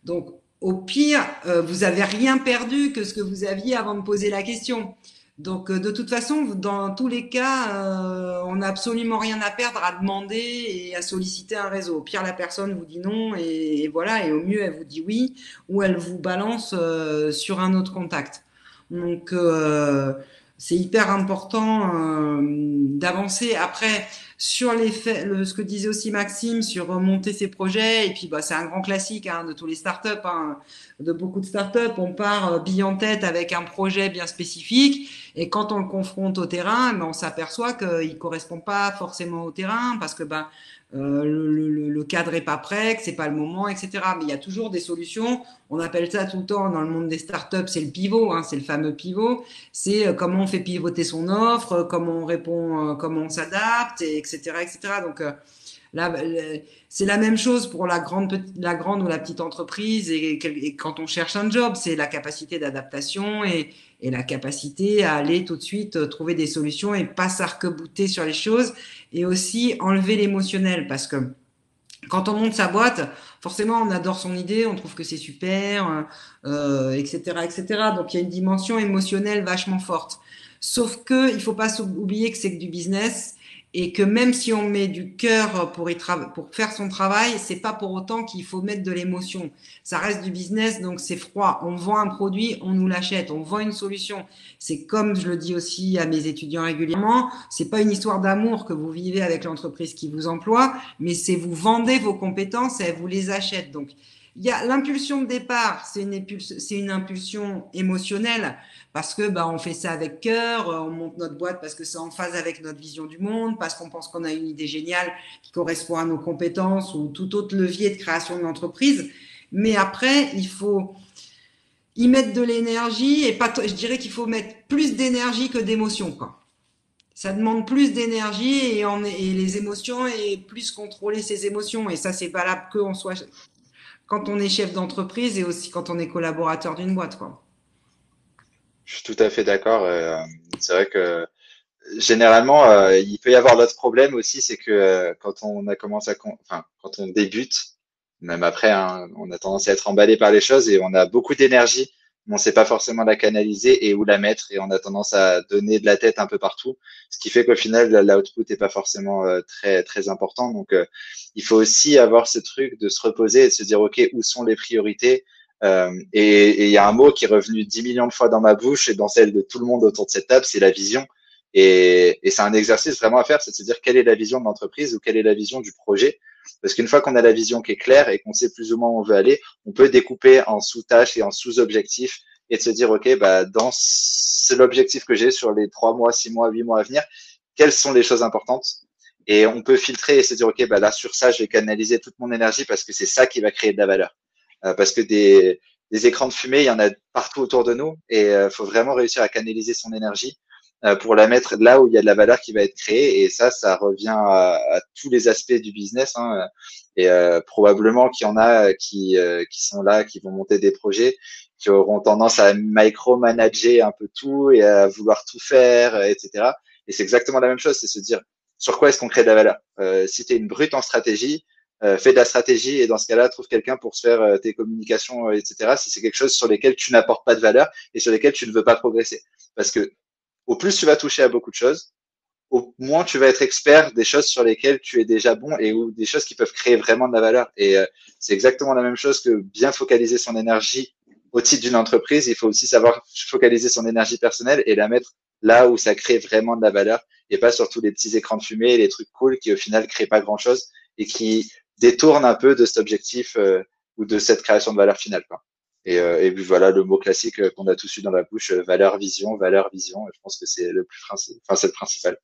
Donc, au pire, vous avez rien perdu que ce que vous aviez avant de poser la question. Donc, de toute façon, dans tous les cas, on n'a absolument rien à perdre à demander et à solliciter un réseau. Au pire, la personne vous dit non et voilà, et au mieux, elle vous dit oui ou elle vous balance sur un autre contact. Donc, c'est hyper important d'avancer. Après, sur les faits, ce que disait aussi Maxime sur monter ses projets, et puis bah, c'est un grand classique de tous les startups, de beaucoup de startups, on part bille en tête avec un projet bien spécifique, et quand on le confronte au terrain, ben, on s'aperçoit qu'il correspond pas forcément au terrain, parce que ben, le cadre est pas prêt, que c'est pas le moment, etc. Mais il y a toujours des solutions. On appelle ça tout le temps dans le monde des startups, c'est le pivot, c'est le fameux pivot. C'est comment on fait pivoter son offre, comment on répond, comment on s'adapte, etc., etc. Donc là, c'est la même chose pour la grande ou la petite entreprise et quand on cherche un job, c'est la capacité d'adaptation et la capacité à aller tout de suite trouver des solutions et pas s'arc-bouter sur les choses et aussi enlever l'émotionnel parce que quand on monte sa boîte, forcément, on adore son idée, on trouve que c'est super, etc., etc. Donc, il y a une dimension émotionnelle vachement forte. Sauf que il faut pas oublier que c'est que du business et que même si on met du cœur pour faire son travail, c'est pas pour autant qu'il faut mettre de l'émotion. Ça reste du business, donc c'est froid. On vend un produit, on nous l'achète, on vend une solution. C'est comme je le dis aussi à mes étudiants régulièrement, c'est pas une histoire d'amour que vous vivez avec l'entreprise qui vous emploie, mais c'est vous vendez vos compétences et elle vous les achète. Donc, il y a l'impulsion de départ, c'est une impulsion émotionnelle parce que on fait ça avec cœur, on monte notre boîte parce que c'est en phase avec notre vision du monde, parce qu'on pense qu'on a une idée géniale qui correspond à nos compétences ou tout autre levier de création de l'entreprise. Mais après, il faut y mettre de l'énergie et pas, je dirais qu'il faut mettre plus d'énergie que d'émotion, quoi. Ça demande plus d'énergie et les émotions et plus contrôler ses émotions. Et ça, c'est valable quand on est chef d'entreprise et aussi quand on est collaborateur d'une boîte, quoi. Je suis tout à fait d'accord. C'est vrai que généralement, il peut y avoir d'autres problèmes aussi, c'est que quand on a commencé enfin, quand on débute, même après, on a tendance à être emballé par les choses et on a beaucoup d'énergie, mais on sait pas forcément la canaliser et où la mettre et on a tendance à donner de la tête un peu partout, ce qui fait qu'au final, l'output est pas forcément très très important. Donc, il faut aussi avoir ce truc de se reposer et de se dire, OK, où sont les priorités? Et il y a un mot qui est revenu 10 millions de fois dans ma bouche et dans celle de tout le monde autour de cette table, c'est la vision. Et c'est un exercice vraiment à faire, c'est de se dire quelle est la vision de l'entreprise ou quelle est la vision du projet. Parce qu'une fois qu'on a la vision qui est claire et qu'on sait plus ou moins où on veut aller, on peut découper en sous-tâches et en sous-objectifs et de se dire, OK, dans l'objectif que j'ai sur les 3 mois, 6 mois, 8 mois à venir, quelles sont les choses importantes? Et on peut filtrer et se dire, OK, là, sur ça, je vais canaliser toute mon énergie parce que c'est ça qui va créer de la valeur. Parce que des écrans de fumée, il y en a partout autour de nous et faut vraiment réussir à canaliser son énergie pour la mettre là où il y a de la valeur qui va être créée. Et ça revient à tous les aspects du business. Et probablement qu'il y en a qui sont là, qui vont monter des projets, qui auront tendance à micromanager un peu tout et à vouloir tout faire, etc. Et c'est exactement la même chose, c'est se dire sur quoi est-ce qu'on crée de la valeur. Si tu es une brute en stratégie, fais de la stratégie et dans ce cas-là, trouve quelqu'un pour se faire tes communications, etc. Si c'est quelque chose sur lesquels tu n'apportes pas de valeur et sur lesquels tu ne veux pas progresser. Parce que au plus tu vas toucher à beaucoup de choses, au moins tu vas être expert des choses sur lesquelles tu es déjà bon et ou des choses qui peuvent créer vraiment de la valeur. Et c'est exactement la même chose que bien focaliser son énergie au titre d'une entreprise. Il faut aussi savoir focaliser son énergie personnelle et la mettre là où ça crée vraiment de la valeur et pas sur tous les petits écrans de fumée et les trucs cool qui au final créent pas grand-chose et qui détournent un peu de cet objectif ou de cette création de valeur finale, quoi. Et puis voilà le mot classique qu'on a tous eu dans la bouche, valeur, vision. Je pense que c'est le plus enfin, c'est le principal.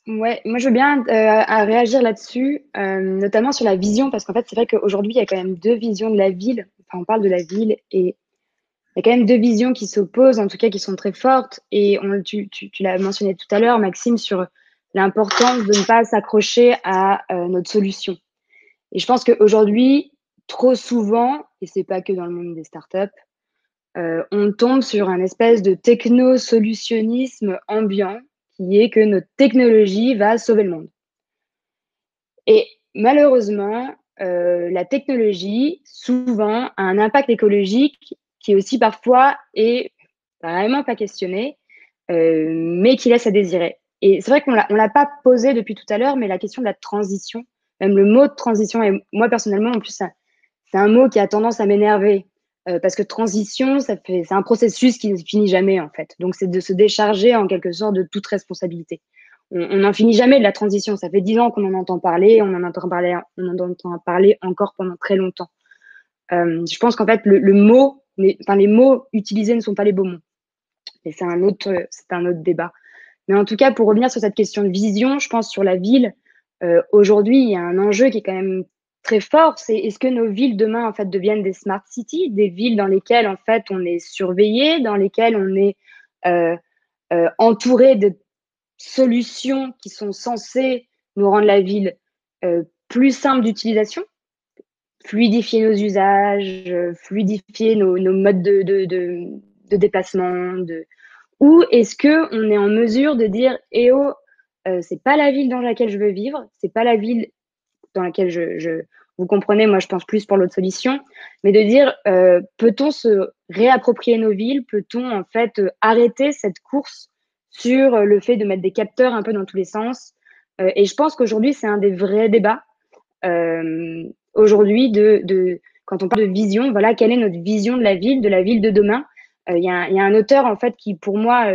Ouais, moi je veux bien à réagir là-dessus, notamment sur la vision, parce qu'en fait c'est vrai qu'aujourd'hui il y a quand même deux visions de la ville. Enfin, on parle de la ville et il y a quand même deux visions qui s'opposent, en tout cas qui sont très fortes. Et tu l'as mentionné tout à l'heure, Maxime, sur l'importance de ne pas s'accrocher à notre solution. Et je pense qu'aujourd'hui, trop souvent, et c'est pas que dans le monde des startups, on tombe sur un espèce de techno-solutionnisme ambiant qui est que notre technologie va sauver le monde. Et malheureusement, la technologie, souvent, a un impact écologique qui aussi parfois est vraiment pas questionné, mais qui laisse à désirer. Et c'est vrai qu'on l'a pas posé depuis tout à l'heure, mais la question de la transition, même le mot de transition, et moi personnellement, en plus, c'est un mot qui a tendance à m'énerver. Parce que transition, c'est un processus qui ne finit jamais, en fait. Donc, c'est de se décharger, en quelque sorte, de toute responsabilité. On n'en finit jamais de la transition. Ça fait 10 ans qu'on en entend parler, on en entend parler encore pendant très longtemps. Je pense qu'en fait, le mot, les mots utilisés ne sont pas les beaux mots. Et c'est un autre débat. Mais en tout cas, pour revenir sur cette question de vision, je pense sur la ville, aujourd'hui, il y a un enjeu qui est quand même très fort. C'est est-ce que nos villes demain, en fait, deviennent des smart cities, des villes dans lesquelles, en fait, on est surveillé, dans lesquelles on est entouré de solutions qui sont censées nous rendre la ville plus simple d'utilisation, fluidifier nos usages, fluidifier nos modes de déplacement, ou est-ce que on est en mesure de dire eh oh, c'est pas la ville dans laquelle je veux vivre, c'est pas la ville dans laquelle vous comprenez, moi je pense plus pour l'autre solution, mais de dire peut-on se réapproprier nos villes, peut-on en fait arrêter cette course sur le fait de mettre des capteurs un peu dans tous les sens, et je pense qu'aujourd'hui c'est un des vrais débats aujourd'hui quand on parle de vision, voilà, quelle est notre vision de la ville de demain. Il y a un auteur en fait qui pour moi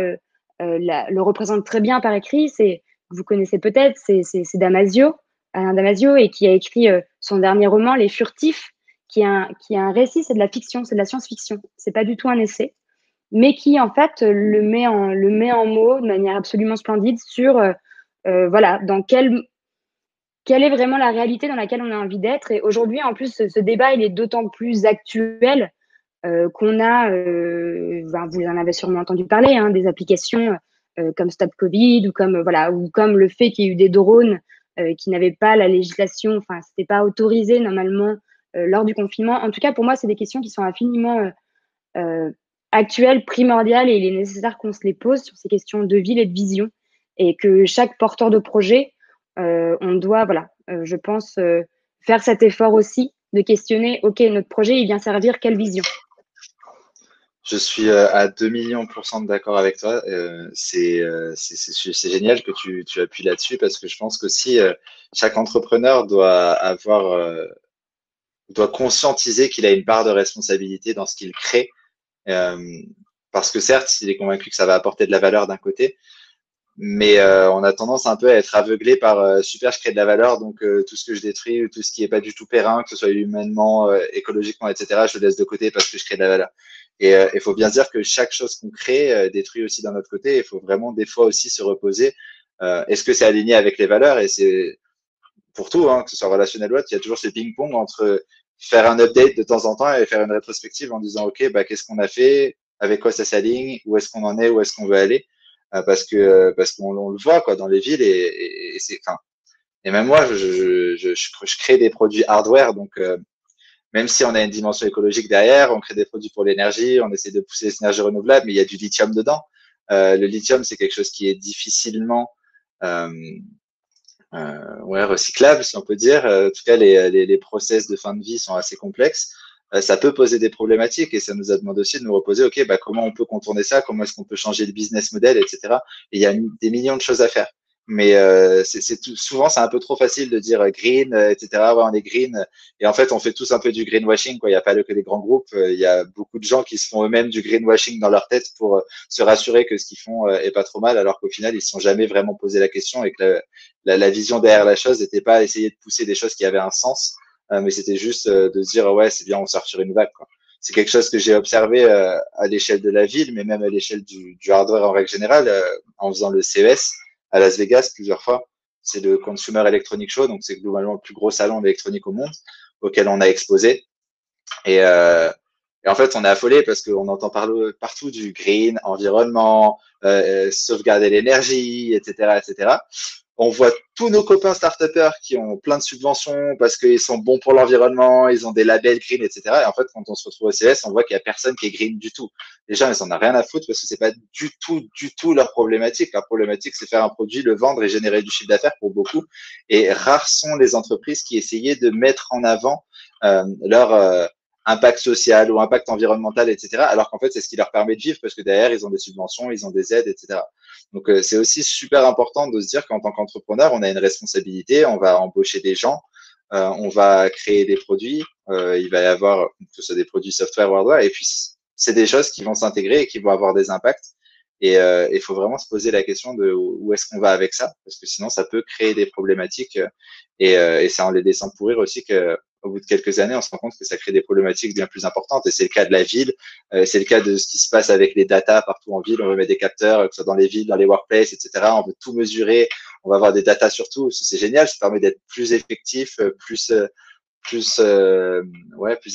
le représente très bien par écrit, c'est vous connaissez peut-être, c'est Damasio, Alain Damasio, et qui a écrit son dernier roman Les Furtifs, qui est un récit, c'est de la fiction, c'est de la science-fiction, c'est pas du tout un essai, mais qui en fait le met en mots de manière absolument splendide sur voilà dans quelle est vraiment la réalité dans laquelle on a envie d'être. Et aujourd'hui, en plus, ce débat, il est d'autant plus actuel qu'on a, vous en avez sûrement entendu parler, hein, des applications comme Stop Covid ou comme le fait qu'il y ait eu des drones qui n'avaient pas la législation, enfin, c'était pas autorisé normalement lors du confinement. En tout cas, pour moi, c'est des questions qui sont infiniment actuelles, primordiales, et il est nécessaire qu'on se les pose sur ces questions de ville et de vision, et que chaque porteur de projet, on doit, je pense, faire cet effort aussi de questionner, OK, notre projet, il vient servir quelle vision? Je suis à 2 millions % d'accord avec toi. C'est génial que tu appuies là-dessus parce que je pense qu'aussi chaque entrepreneur doit conscientiser qu'il a une part de responsabilité dans ce qu'il crée. Euh, Parce que certes, il est convaincu que ça va apporter de la valeur d'un côté, mais on a tendance un peu à être aveuglé par super, je crée de la valeur, donc tout ce que je détruis, tout ce qui est pas du tout périn, que ce soit humainement, écologiquement, etc., je le laisse de côté parce que je crée de la valeur. Et il faut bien se dire que chaque chose qu'on crée détruit aussi d'un autre côté. Il faut vraiment des fois aussi se reposer. Est-ce que c'est aligné avec les valeurs? Et c'est pour tout, hein, que ce soit relationnel ou autre, il y a toujours ce ping-pong entre faire un update de temps en temps et faire une rétrospective en disant, OK, bah, qu'est-ce qu'on a fait? Avec quoi ça s'aligne? Où est-ce qu'on en est? Où est-ce qu'on veut aller? Parce qu'on on le voit, quoi, dans les villes et c'est, enfin, et même moi, je crée des produits hardware, donc, même si on a une dimension écologique derrière, on crée des produits pour l'énergie, on essaie de pousser les énergies renouvelables, mais il y a du lithium dedans. Le lithium, c'est quelque chose qui est difficilement euh, ouais, recyclable, si on peut dire. En tout cas, les process de fin de vie sont assez complexes. Ça peut poser des problématiques et ça nous a demandé aussi de nous reposer, OK, bah, comment on peut contourner ça, comment est-ce qu'on peut changer le business model, etc. Et il y a des millions de choses à faire. Mais souvent, c'est un peu trop facile de dire green, etc. Ouais, on est green. Et en fait, on fait tous un peu du greenwashing, quoi. Il n'y a pas que les grands groupes. Il y a beaucoup de gens qui se font eux-mêmes du greenwashing dans leur tête pour se rassurer que ce qu'ils font est pas trop mal, alors qu'au final, ils ne se sont jamais vraiment posé la question et que la vision derrière la chose n'était pas essayer de pousser des choses qui avaient un sens, mais c'était juste de se dire ouais, c'est bien, on sort sur une vague, quoi. C'est quelque chose que j'ai observé à l'échelle de la ville, mais même à l'échelle du hardware en règle générale, en faisant le CES à Las Vegas plusieurs fois. C'est le Consumer Electronic Show, donc c'est globalement le plus gros salon d'électronique au monde auquel on a exposé. Et, euh, et en fait, on est affolé parce qu'on entend parler partout du green, environnement, sauvegarder l'énergie, etc., etc. On voit tous nos copains start-upers qui ont plein de subventions parce qu'ils sont bons pour l'environnement, ils ont des labels green, etc. Et en fait, quand on se retrouve au CES, on voit qu'il y a personne qui est green du tout. Les gens, ils en ont rien à foutre parce que c'est pas du tout leur problématique. Leur problématique, c'est faire un produit, le vendre et générer du chiffre d'affaires pour beaucoup. Et rares sont les entreprises qui essayaient de mettre en avant leur impact social ou impact environnemental, etc. Alors qu'en fait, c'est ce qui leur permet de vivre parce que derrière, ils ont des subventions, ils ont des aides, etc. Donc, c'est aussi super important de se dire qu'en tant qu'entrepreneur, on a une responsabilité, on va embaucher des gens, on va créer des produits, il va y avoir que ce soit des produits software ou hardware, et puis c'est des choses qui vont s'intégrer et qui vont avoir des impacts. Et il faut vraiment se poser la question de où est-ce qu'on va avec ça, parce que sinon ça peut créer des problématiques et c'est en les laissant pourrir aussi que au bout de quelques années, on se rend compte que ça crée des problématiques bien plus importantes. Et c'est le cas de la ville, c'est le cas de ce qui se passe avec les datas partout en ville. On veut mettre des capteurs, que ce soit dans les villes, dans les workplaces, etc. On veut tout mesurer, on va avoir des datas sur tout. C'est génial, ça permet d'être plus effectif, plus plus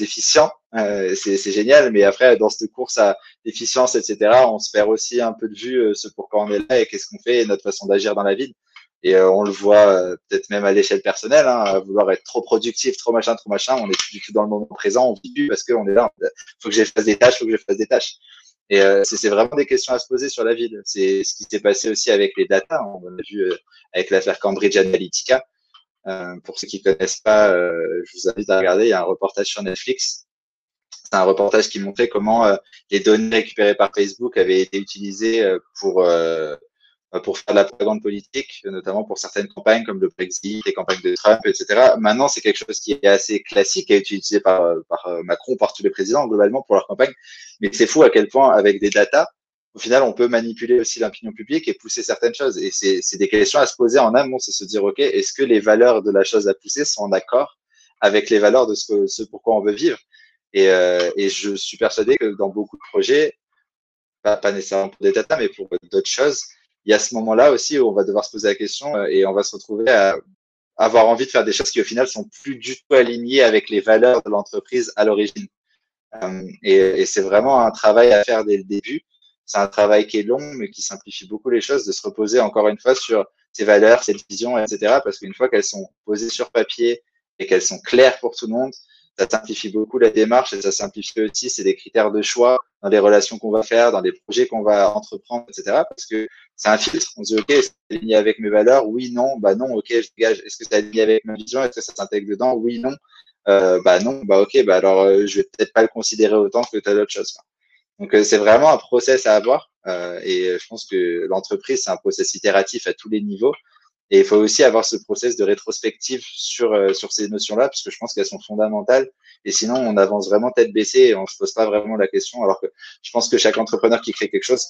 efficient. C'est génial, mais après dans cette course à l'efficience, etc., on se perd aussi un peu de vue ce pourquoi on est là et qu'est-ce qu'on fait et notre façon d'agir dans la ville. Et on le voit peut-être même à l'échelle personnelle, hein, à vouloir être trop productif, trop machin, on est plus du tout dans le moment présent, on vit plus parce qu'on est là, faut que je fasse des tâches, faut que je fasse des tâches. Et c'est vraiment des questions à se poser sur la ville. C'est ce qui s'est passé aussi avec les data. On a vu avec l'affaire Cambridge Analytica. Pour ceux qui connaissent pas, je vous invite à regarder. Il y a un reportage sur Netflix. C'est un reportage qui montrait comment les données récupérées par Facebook avaient été utilisées pour faire de la propagande politique, notamment pour certaines campagnes comme le Brexit, les campagnes de Trump, etc. Maintenant, c'est quelque chose qui est assez classique et utilisé par Macron, par tous les présidents globalement pour leur campagne. Mais c'est fou à quel point, avec des datas, au final, on peut manipuler aussi l'opinion publique et pousser certaines choses. Et c'est des questions à se poser en amont, c'est se dire, OK, est-ce que les valeurs de la chose à pousser sont en accord avec les valeurs de ce pourquoi on veut vivre? Et je suis persuadé que dans beaucoup de projets, pas nécessairement pour des data, mais pour d'autres choses, il y a ce moment-là aussi où on va devoir se poser la question et on va se retrouver à avoir envie de faire des choses qui au final sont plus du tout alignées avec les valeurs de l'entreprise à l'origine. Et c'est vraiment un travail à faire dès le début. C'est un travail qui est long, mais qui simplifie beaucoup les choses, de se reposer encore une fois sur ces valeurs, cette vision, etc. Parce qu'une fois qu'elles sont posées sur papier et qu'elles sont claires pour tout le monde, ça simplifie beaucoup la démarche et ça simplifie aussi, c'est des critères de choix dans les relations qu'on va faire, dans les projets qu'on va entreprendre, etc. Parce que c'est un filtre. On se dit, OK, est-ce que c'est aligné avec mes valeurs? Oui, non. Bah non, OK, je dégage. Est-ce que c'est aligné avec ma vision? Est-ce que ça s'intègre dedans? Oui, non. Bah non, bah OK, bah alors je vais peut-être pas le considérer autant que telle autre chose. Donc c'est vraiment un process à avoir et je pense que l'entreprise, c'est un process itératif à tous les niveaux. Et il faut aussi avoir ce process de rétrospective sur ces notions-là, parce que je pense qu'elles sont fondamentales. Et sinon, on avance vraiment tête baissée et on se pose pas vraiment la question. Alors que je pense que chaque entrepreneur qui crée quelque chose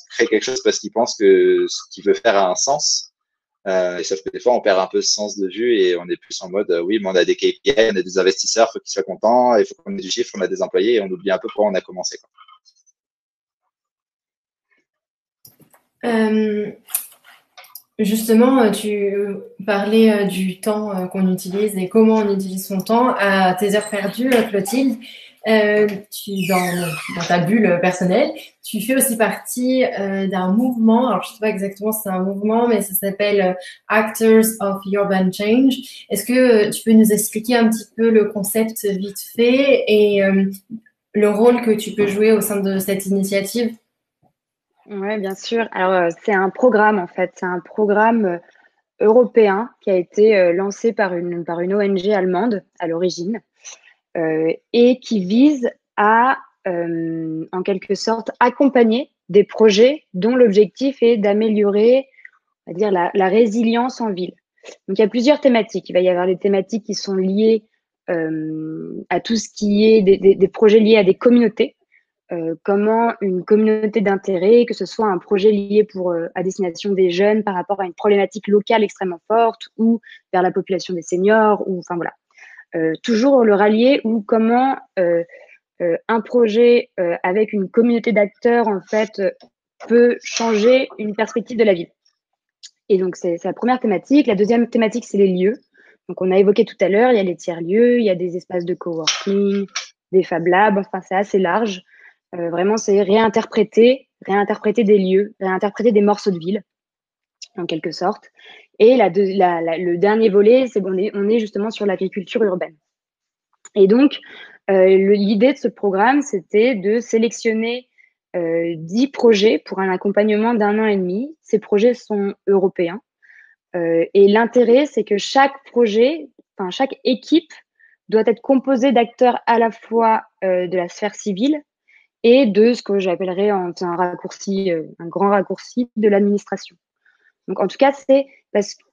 parce qu'il pense que ce qu'il veut faire a un sens. Et sauf que des fois, on perd un peu ce sens de vue et on est plus en mode, oui, mais on a des KPI, on a des investisseurs, faut qu'ils soient contents, il faut qu'on ait du chiffre, on a des employés et on oublie un peu pourquoi on a commencé, quoi. Justement, tu parlais du temps qu'on utilise et comment on utilise son temps. À tes heures perdues, Clotilde, dans ta bulle personnelle, tu fais aussi partie d'un mouvement. Alors, je sais pas exactement si c'est un mouvement, mais ça s'appelle Actors of Urban Change. Est-ce que tu peux nous expliquer un petit peu le concept vite fait et le rôle que tu peux jouer au sein de cette initiative? Oui, bien sûr. Alors, c'est un programme, en fait. C'est un programme européen qui a été lancé par une ONG allemande à l'origine et qui vise à, en quelque sorte, accompagner des projets dont l'objectif est d'améliorer, on va dire, la résilience en ville. Donc, il y a plusieurs thématiques. Il va y avoir les thématiques qui sont liées à tout ce qui est des projets liés à des communautés. Comment une communauté d'intérêt, que ce soit un projet lié à destination des jeunes par rapport à une problématique locale extrêmement forte ou vers la population des seniors, ou enfin voilà. Toujours le rallier ou comment un projet avec une communauté d'acteurs en fait peut changer une perspective de la ville. Et donc, c'est la première thématique. La deuxième thématique, c'est les lieux. Donc, on a évoqué tout à l'heure, il y a les tiers-lieux, il y a des espaces de coworking, des Fab Labs, enfin, c'est assez large. Vraiment, c'est réinterpréter des lieux, réinterpréter des morceaux de ville, en quelque sorte. Et le dernier volet, c'est on est justement sur l'agriculture urbaine. Et donc, l'idée de ce programme, c'était de sélectionner 10 projets pour un accompagnement d'1 an et demi. Ces projets sont européens. Et l'intérêt, c'est que chaque projet, enfin chaque équipe doit être composée d'acteurs à la fois de la sphère civile et de ce que j'appellerais un raccourci, un grand raccourci de l'administration. Donc, en tout cas,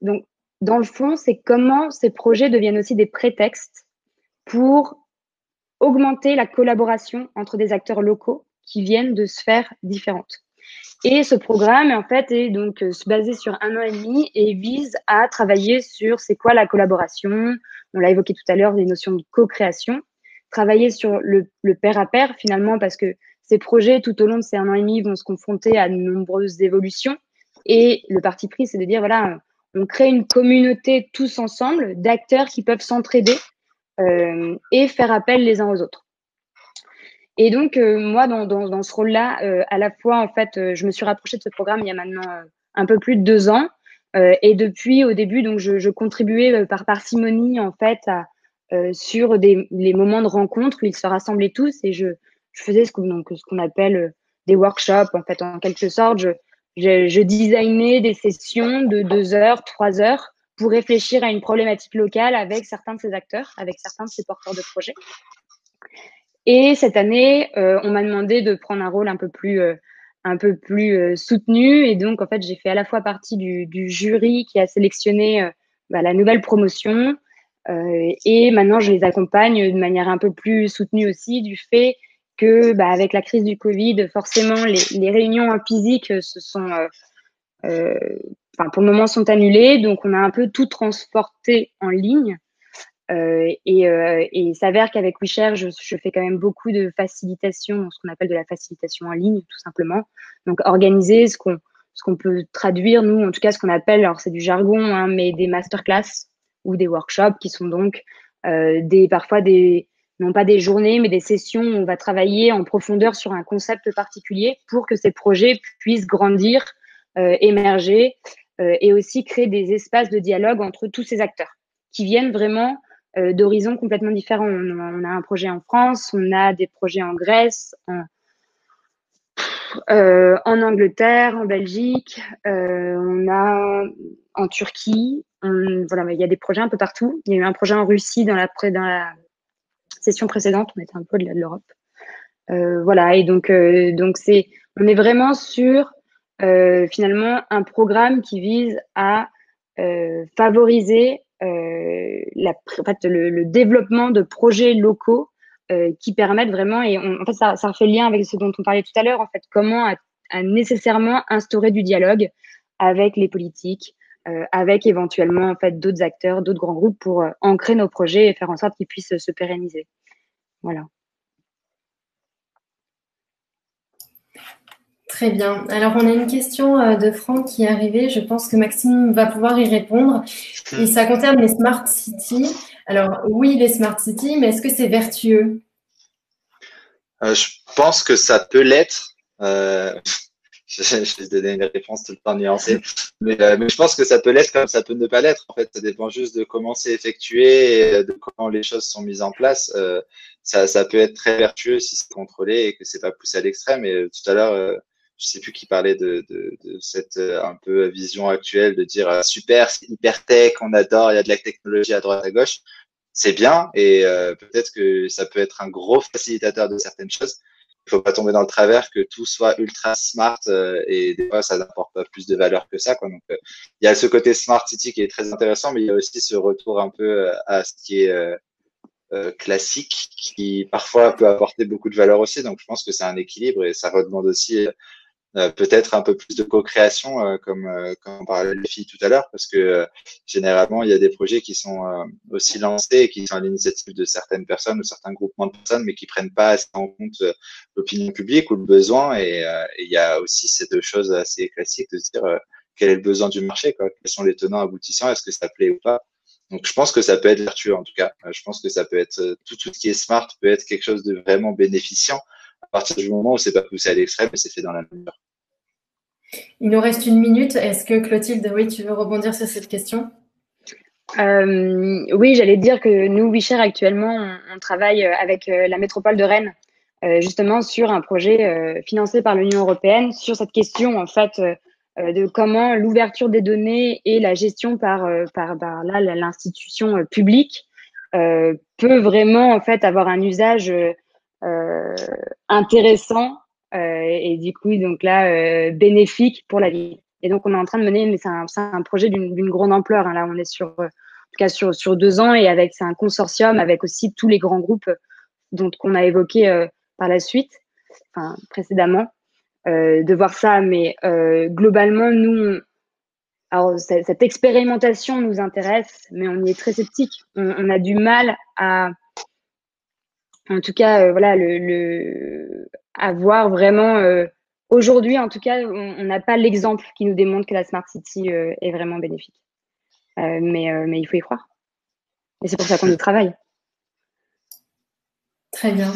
donc, dans le fond, c'est comment ces projets deviennent aussi des prétextes pour augmenter la collaboration entre des acteurs locaux qui viennent de sphères différentes. Et ce programme, en fait, est donc basé sur 1 an et demi et vise à travailler sur c'est quoi la collaboration. On l'a évoqué tout à l'heure, les notions de co-création. Travailler sur le pair à pair, finalement, parce que ces projets, tout au long de ces 1 an et demi, vont se confronter à de nombreuses évolutions. Et le parti pris, c'est de dire, voilà, on crée une communauté tous ensemble d'acteurs qui peuvent s'entraider et faire appel les uns aux autres. Et donc, moi, dans ce rôle-là, à la fois, en fait, je me suis rapprochée de ce programme il y a maintenant un peu plus de 2 ans. Et depuis, au début, donc, je contribuais par parcimonie, en fait, sur les moments de rencontre où ils se rassemblaient tous. Et je faisais ce qu'on appelle des workshops, en fait, en quelque sorte. Je designais des sessions de 2 heures, 3 heures pour réfléchir à une problématique locale avec certains de ces acteurs, avec certains de ces porteurs de projets. Et cette année, on m'a demandé de prendre un rôle un peu plus soutenu. Et donc, en fait, j'ai fait à la fois partie du jury qui a sélectionné la nouvelle promotion. Et maintenant, je les accompagne de manière un peu plus soutenue aussi du fait que, avec la crise du Covid, forcément, les réunions en physique pour le moment, sont annulées. Donc, on a un peu tout transporté en ligne. Et il s'avère qu'avec WeShare, je fais quand même beaucoup de facilitation, ce qu'on appelle de la facilitation en ligne, tout simplement. Donc, organiser ce qu'on peut traduire, nous, en tout cas, ce qu'on appelle, alors c'est du jargon, hein, mais des masterclass ou des workshops qui sont donc parfois non pas des journées, mais des sessions où on va travailler en profondeur sur un concept particulier pour que ces projets puissent grandir, émerger et aussi créer des espaces de dialogue entre tous ces acteurs qui viennent vraiment d'horizons complètement différents. On a un projet en France, on a des projets en Grèce, en Angleterre, en Belgique, on a en Turquie. Voilà, il y a des projets un peu partout. Il y a eu un projet en Russie dans la session précédente, on était un peu au-delà de l'Europe. Voilà, et donc on est vraiment sur finalement un programme qui vise à favoriser le développement de projets locaux qui permettent vraiment, et en fait ça fait lien avec ce dont on parlait tout à l'heure, en fait, comment à nécessairement instaurer du dialogue avec les politiques, avec éventuellement en fait d'autres acteurs, d'autres grands groupes pour ancrer nos projets et faire en sorte qu'ils puissent se pérenniser. Voilà. Très bien. Alors, on a une question de Franck qui est arrivée. Je pense que Maxime va pouvoir y répondre. Et ça concerne les smart cities. Alors, oui, les smart cities, mais est-ce que c'est vertueux? Je pense que ça peut l'être. Je vais donner une réponse tout le temps nuancée, mais je pense que ça peut l'être comme ça peut ne pas l'être. En fait, ça dépend juste de comment c'est effectué et de comment les choses sont mises en place. Ça peut être très vertueux si c'est contrôlé et que c'est pas poussé à l'extrême. Et tout à l'heure, je sais plus qui parlait de cette un peu vision actuelle de dire super, c'est hyper tech, on adore, il y a de la technologie à droite à gauche. C'est bien et peut-être que ça peut être un gros facilitateur de certaines choses. Il faut pas tomber dans le travers que tout soit ultra smart et des fois ça n'apporte pas plus de valeur que ça, quoi. Donc il y a ce côté smart city qui est très intéressant, mais il y a aussi ce retour un peu à ce qui est classique qui parfois peut apporter beaucoup de valeur aussi. Donc je pense que c'est un équilibre et ça redemande aussi peut-être un peu plus de co-création, comme on parlait de filles tout à l'heure, parce que généralement, il y a des projets qui sont aussi lancés et qui sont à l'initiative de certaines personnes ou certains groupements de personnes, mais qui prennent pas assez en compte l'opinion publique ou le besoin. Et il y a aussi ces deux choses assez classiques de se dire quel est le besoin du marché, quoi, quels sont les tenants aboutissants, est-ce que ça plaît ou pas. Donc, je pense que ça peut être vertueux, en tout cas. Je pense que ça peut être, tout ce qui est smart peut être quelque chose de vraiment bénéficiant à partir du moment où c'est pas poussé à l'extrême et c'est fait dans la mesure. Il nous reste 1 minute. Est-ce que Clotilde, oui, tu veux rebondir sur cette question? Oui, j'allais dire que nous, WeShare, actuellement, on travaille avec la métropole de Rennes, justement sur un projet financé par l'Union européenne sur cette question, en fait, de comment l'ouverture des données et la gestion par là, l'institution publique peut vraiment, en fait, avoir un usage intéressant et du coup, donc là, bénéfique pour la ville. Et donc, on est en train de mener, mais c'est un projet d'une grande ampleur. Hein. Là, on est en tout cas sur 2 ans et c'est un consortium avec aussi tous les grands groupes qu'on a évoqués par la suite, enfin, précédemment, de voir ça. Mais globalement, nous, alors, cette expérimentation nous intéresse, mais on y est très sceptique. On a du mal à, en tout cas, voilà, à voir vraiment. Aujourd'hui, en tout cas, on n'a pas l'exemple qui nous démontre que la Smart City est vraiment bénéfique. Mais il faut y croire. Et c'est pour ça qu'on y travaille. Très bien.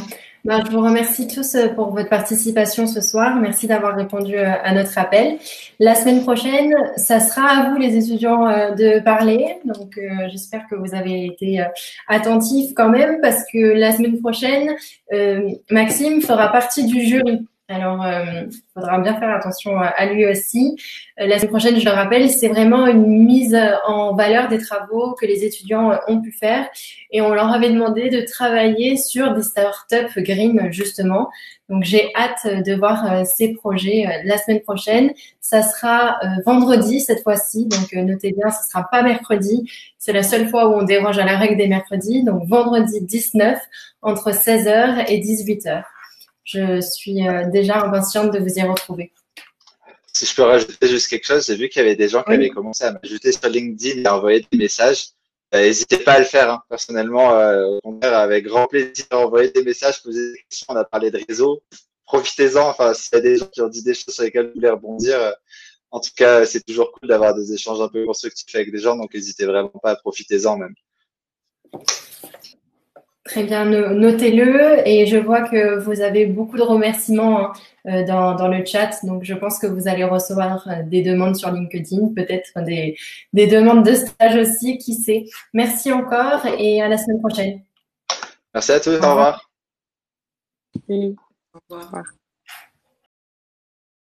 Je vous remercie tous pour votre participation ce soir. Merci d'avoir répondu à notre appel. La semaine prochaine, ça sera à vous, les étudiants, de parler. Donc, j'espère que vous avez été attentifs quand même, parce que la semaine prochaine, Maxime fera partie du jury. Alors, il faudra bien faire attention à lui aussi. La semaine prochaine, je le rappelle, c'est vraiment une mise en valeur des travaux que les étudiants ont pu faire. Et on leur avait demandé de travailler sur des startups green, justement. Donc, j'ai hâte de voir ces projets la semaine prochaine. Ça sera vendredi cette fois-ci. Donc, notez bien, ce sera pas mercredi. C'est la seule fois où on déroge à la règle des mercredis. Donc, vendredi 19 entre 16h et 18h. Je suis déjà impatiente de vous y retrouver. Si je peux rajouter juste quelque chose, j'ai vu qu'il y avait des gens qui Oui. avaient commencé à m'ajouter sur LinkedIn et à envoyer des messages. N'hésitez pas à le faire, hein. Personnellement, au contraire, avec grand plaisir, à envoyer des messages, poser des questions. On a parlé de réseau. Profitez-en. Enfin, s'il y a des gens qui ont dit des choses sur lesquelles vous voulez rebondir, en tout cas, c'est toujours cool d'avoir des échanges un peu constructifs avec des gens. Donc, n'hésitez vraiment pas à profitez-en même. Très bien, notez-le. Et je vois que vous avez beaucoup de remerciements dans le chat. Donc, je pense que vous allez recevoir des demandes sur LinkedIn, peut-être des demandes de stage aussi, qui sait. Merci encore et à la semaine prochaine. Merci à tous. Au revoir. Oui. Au revoir.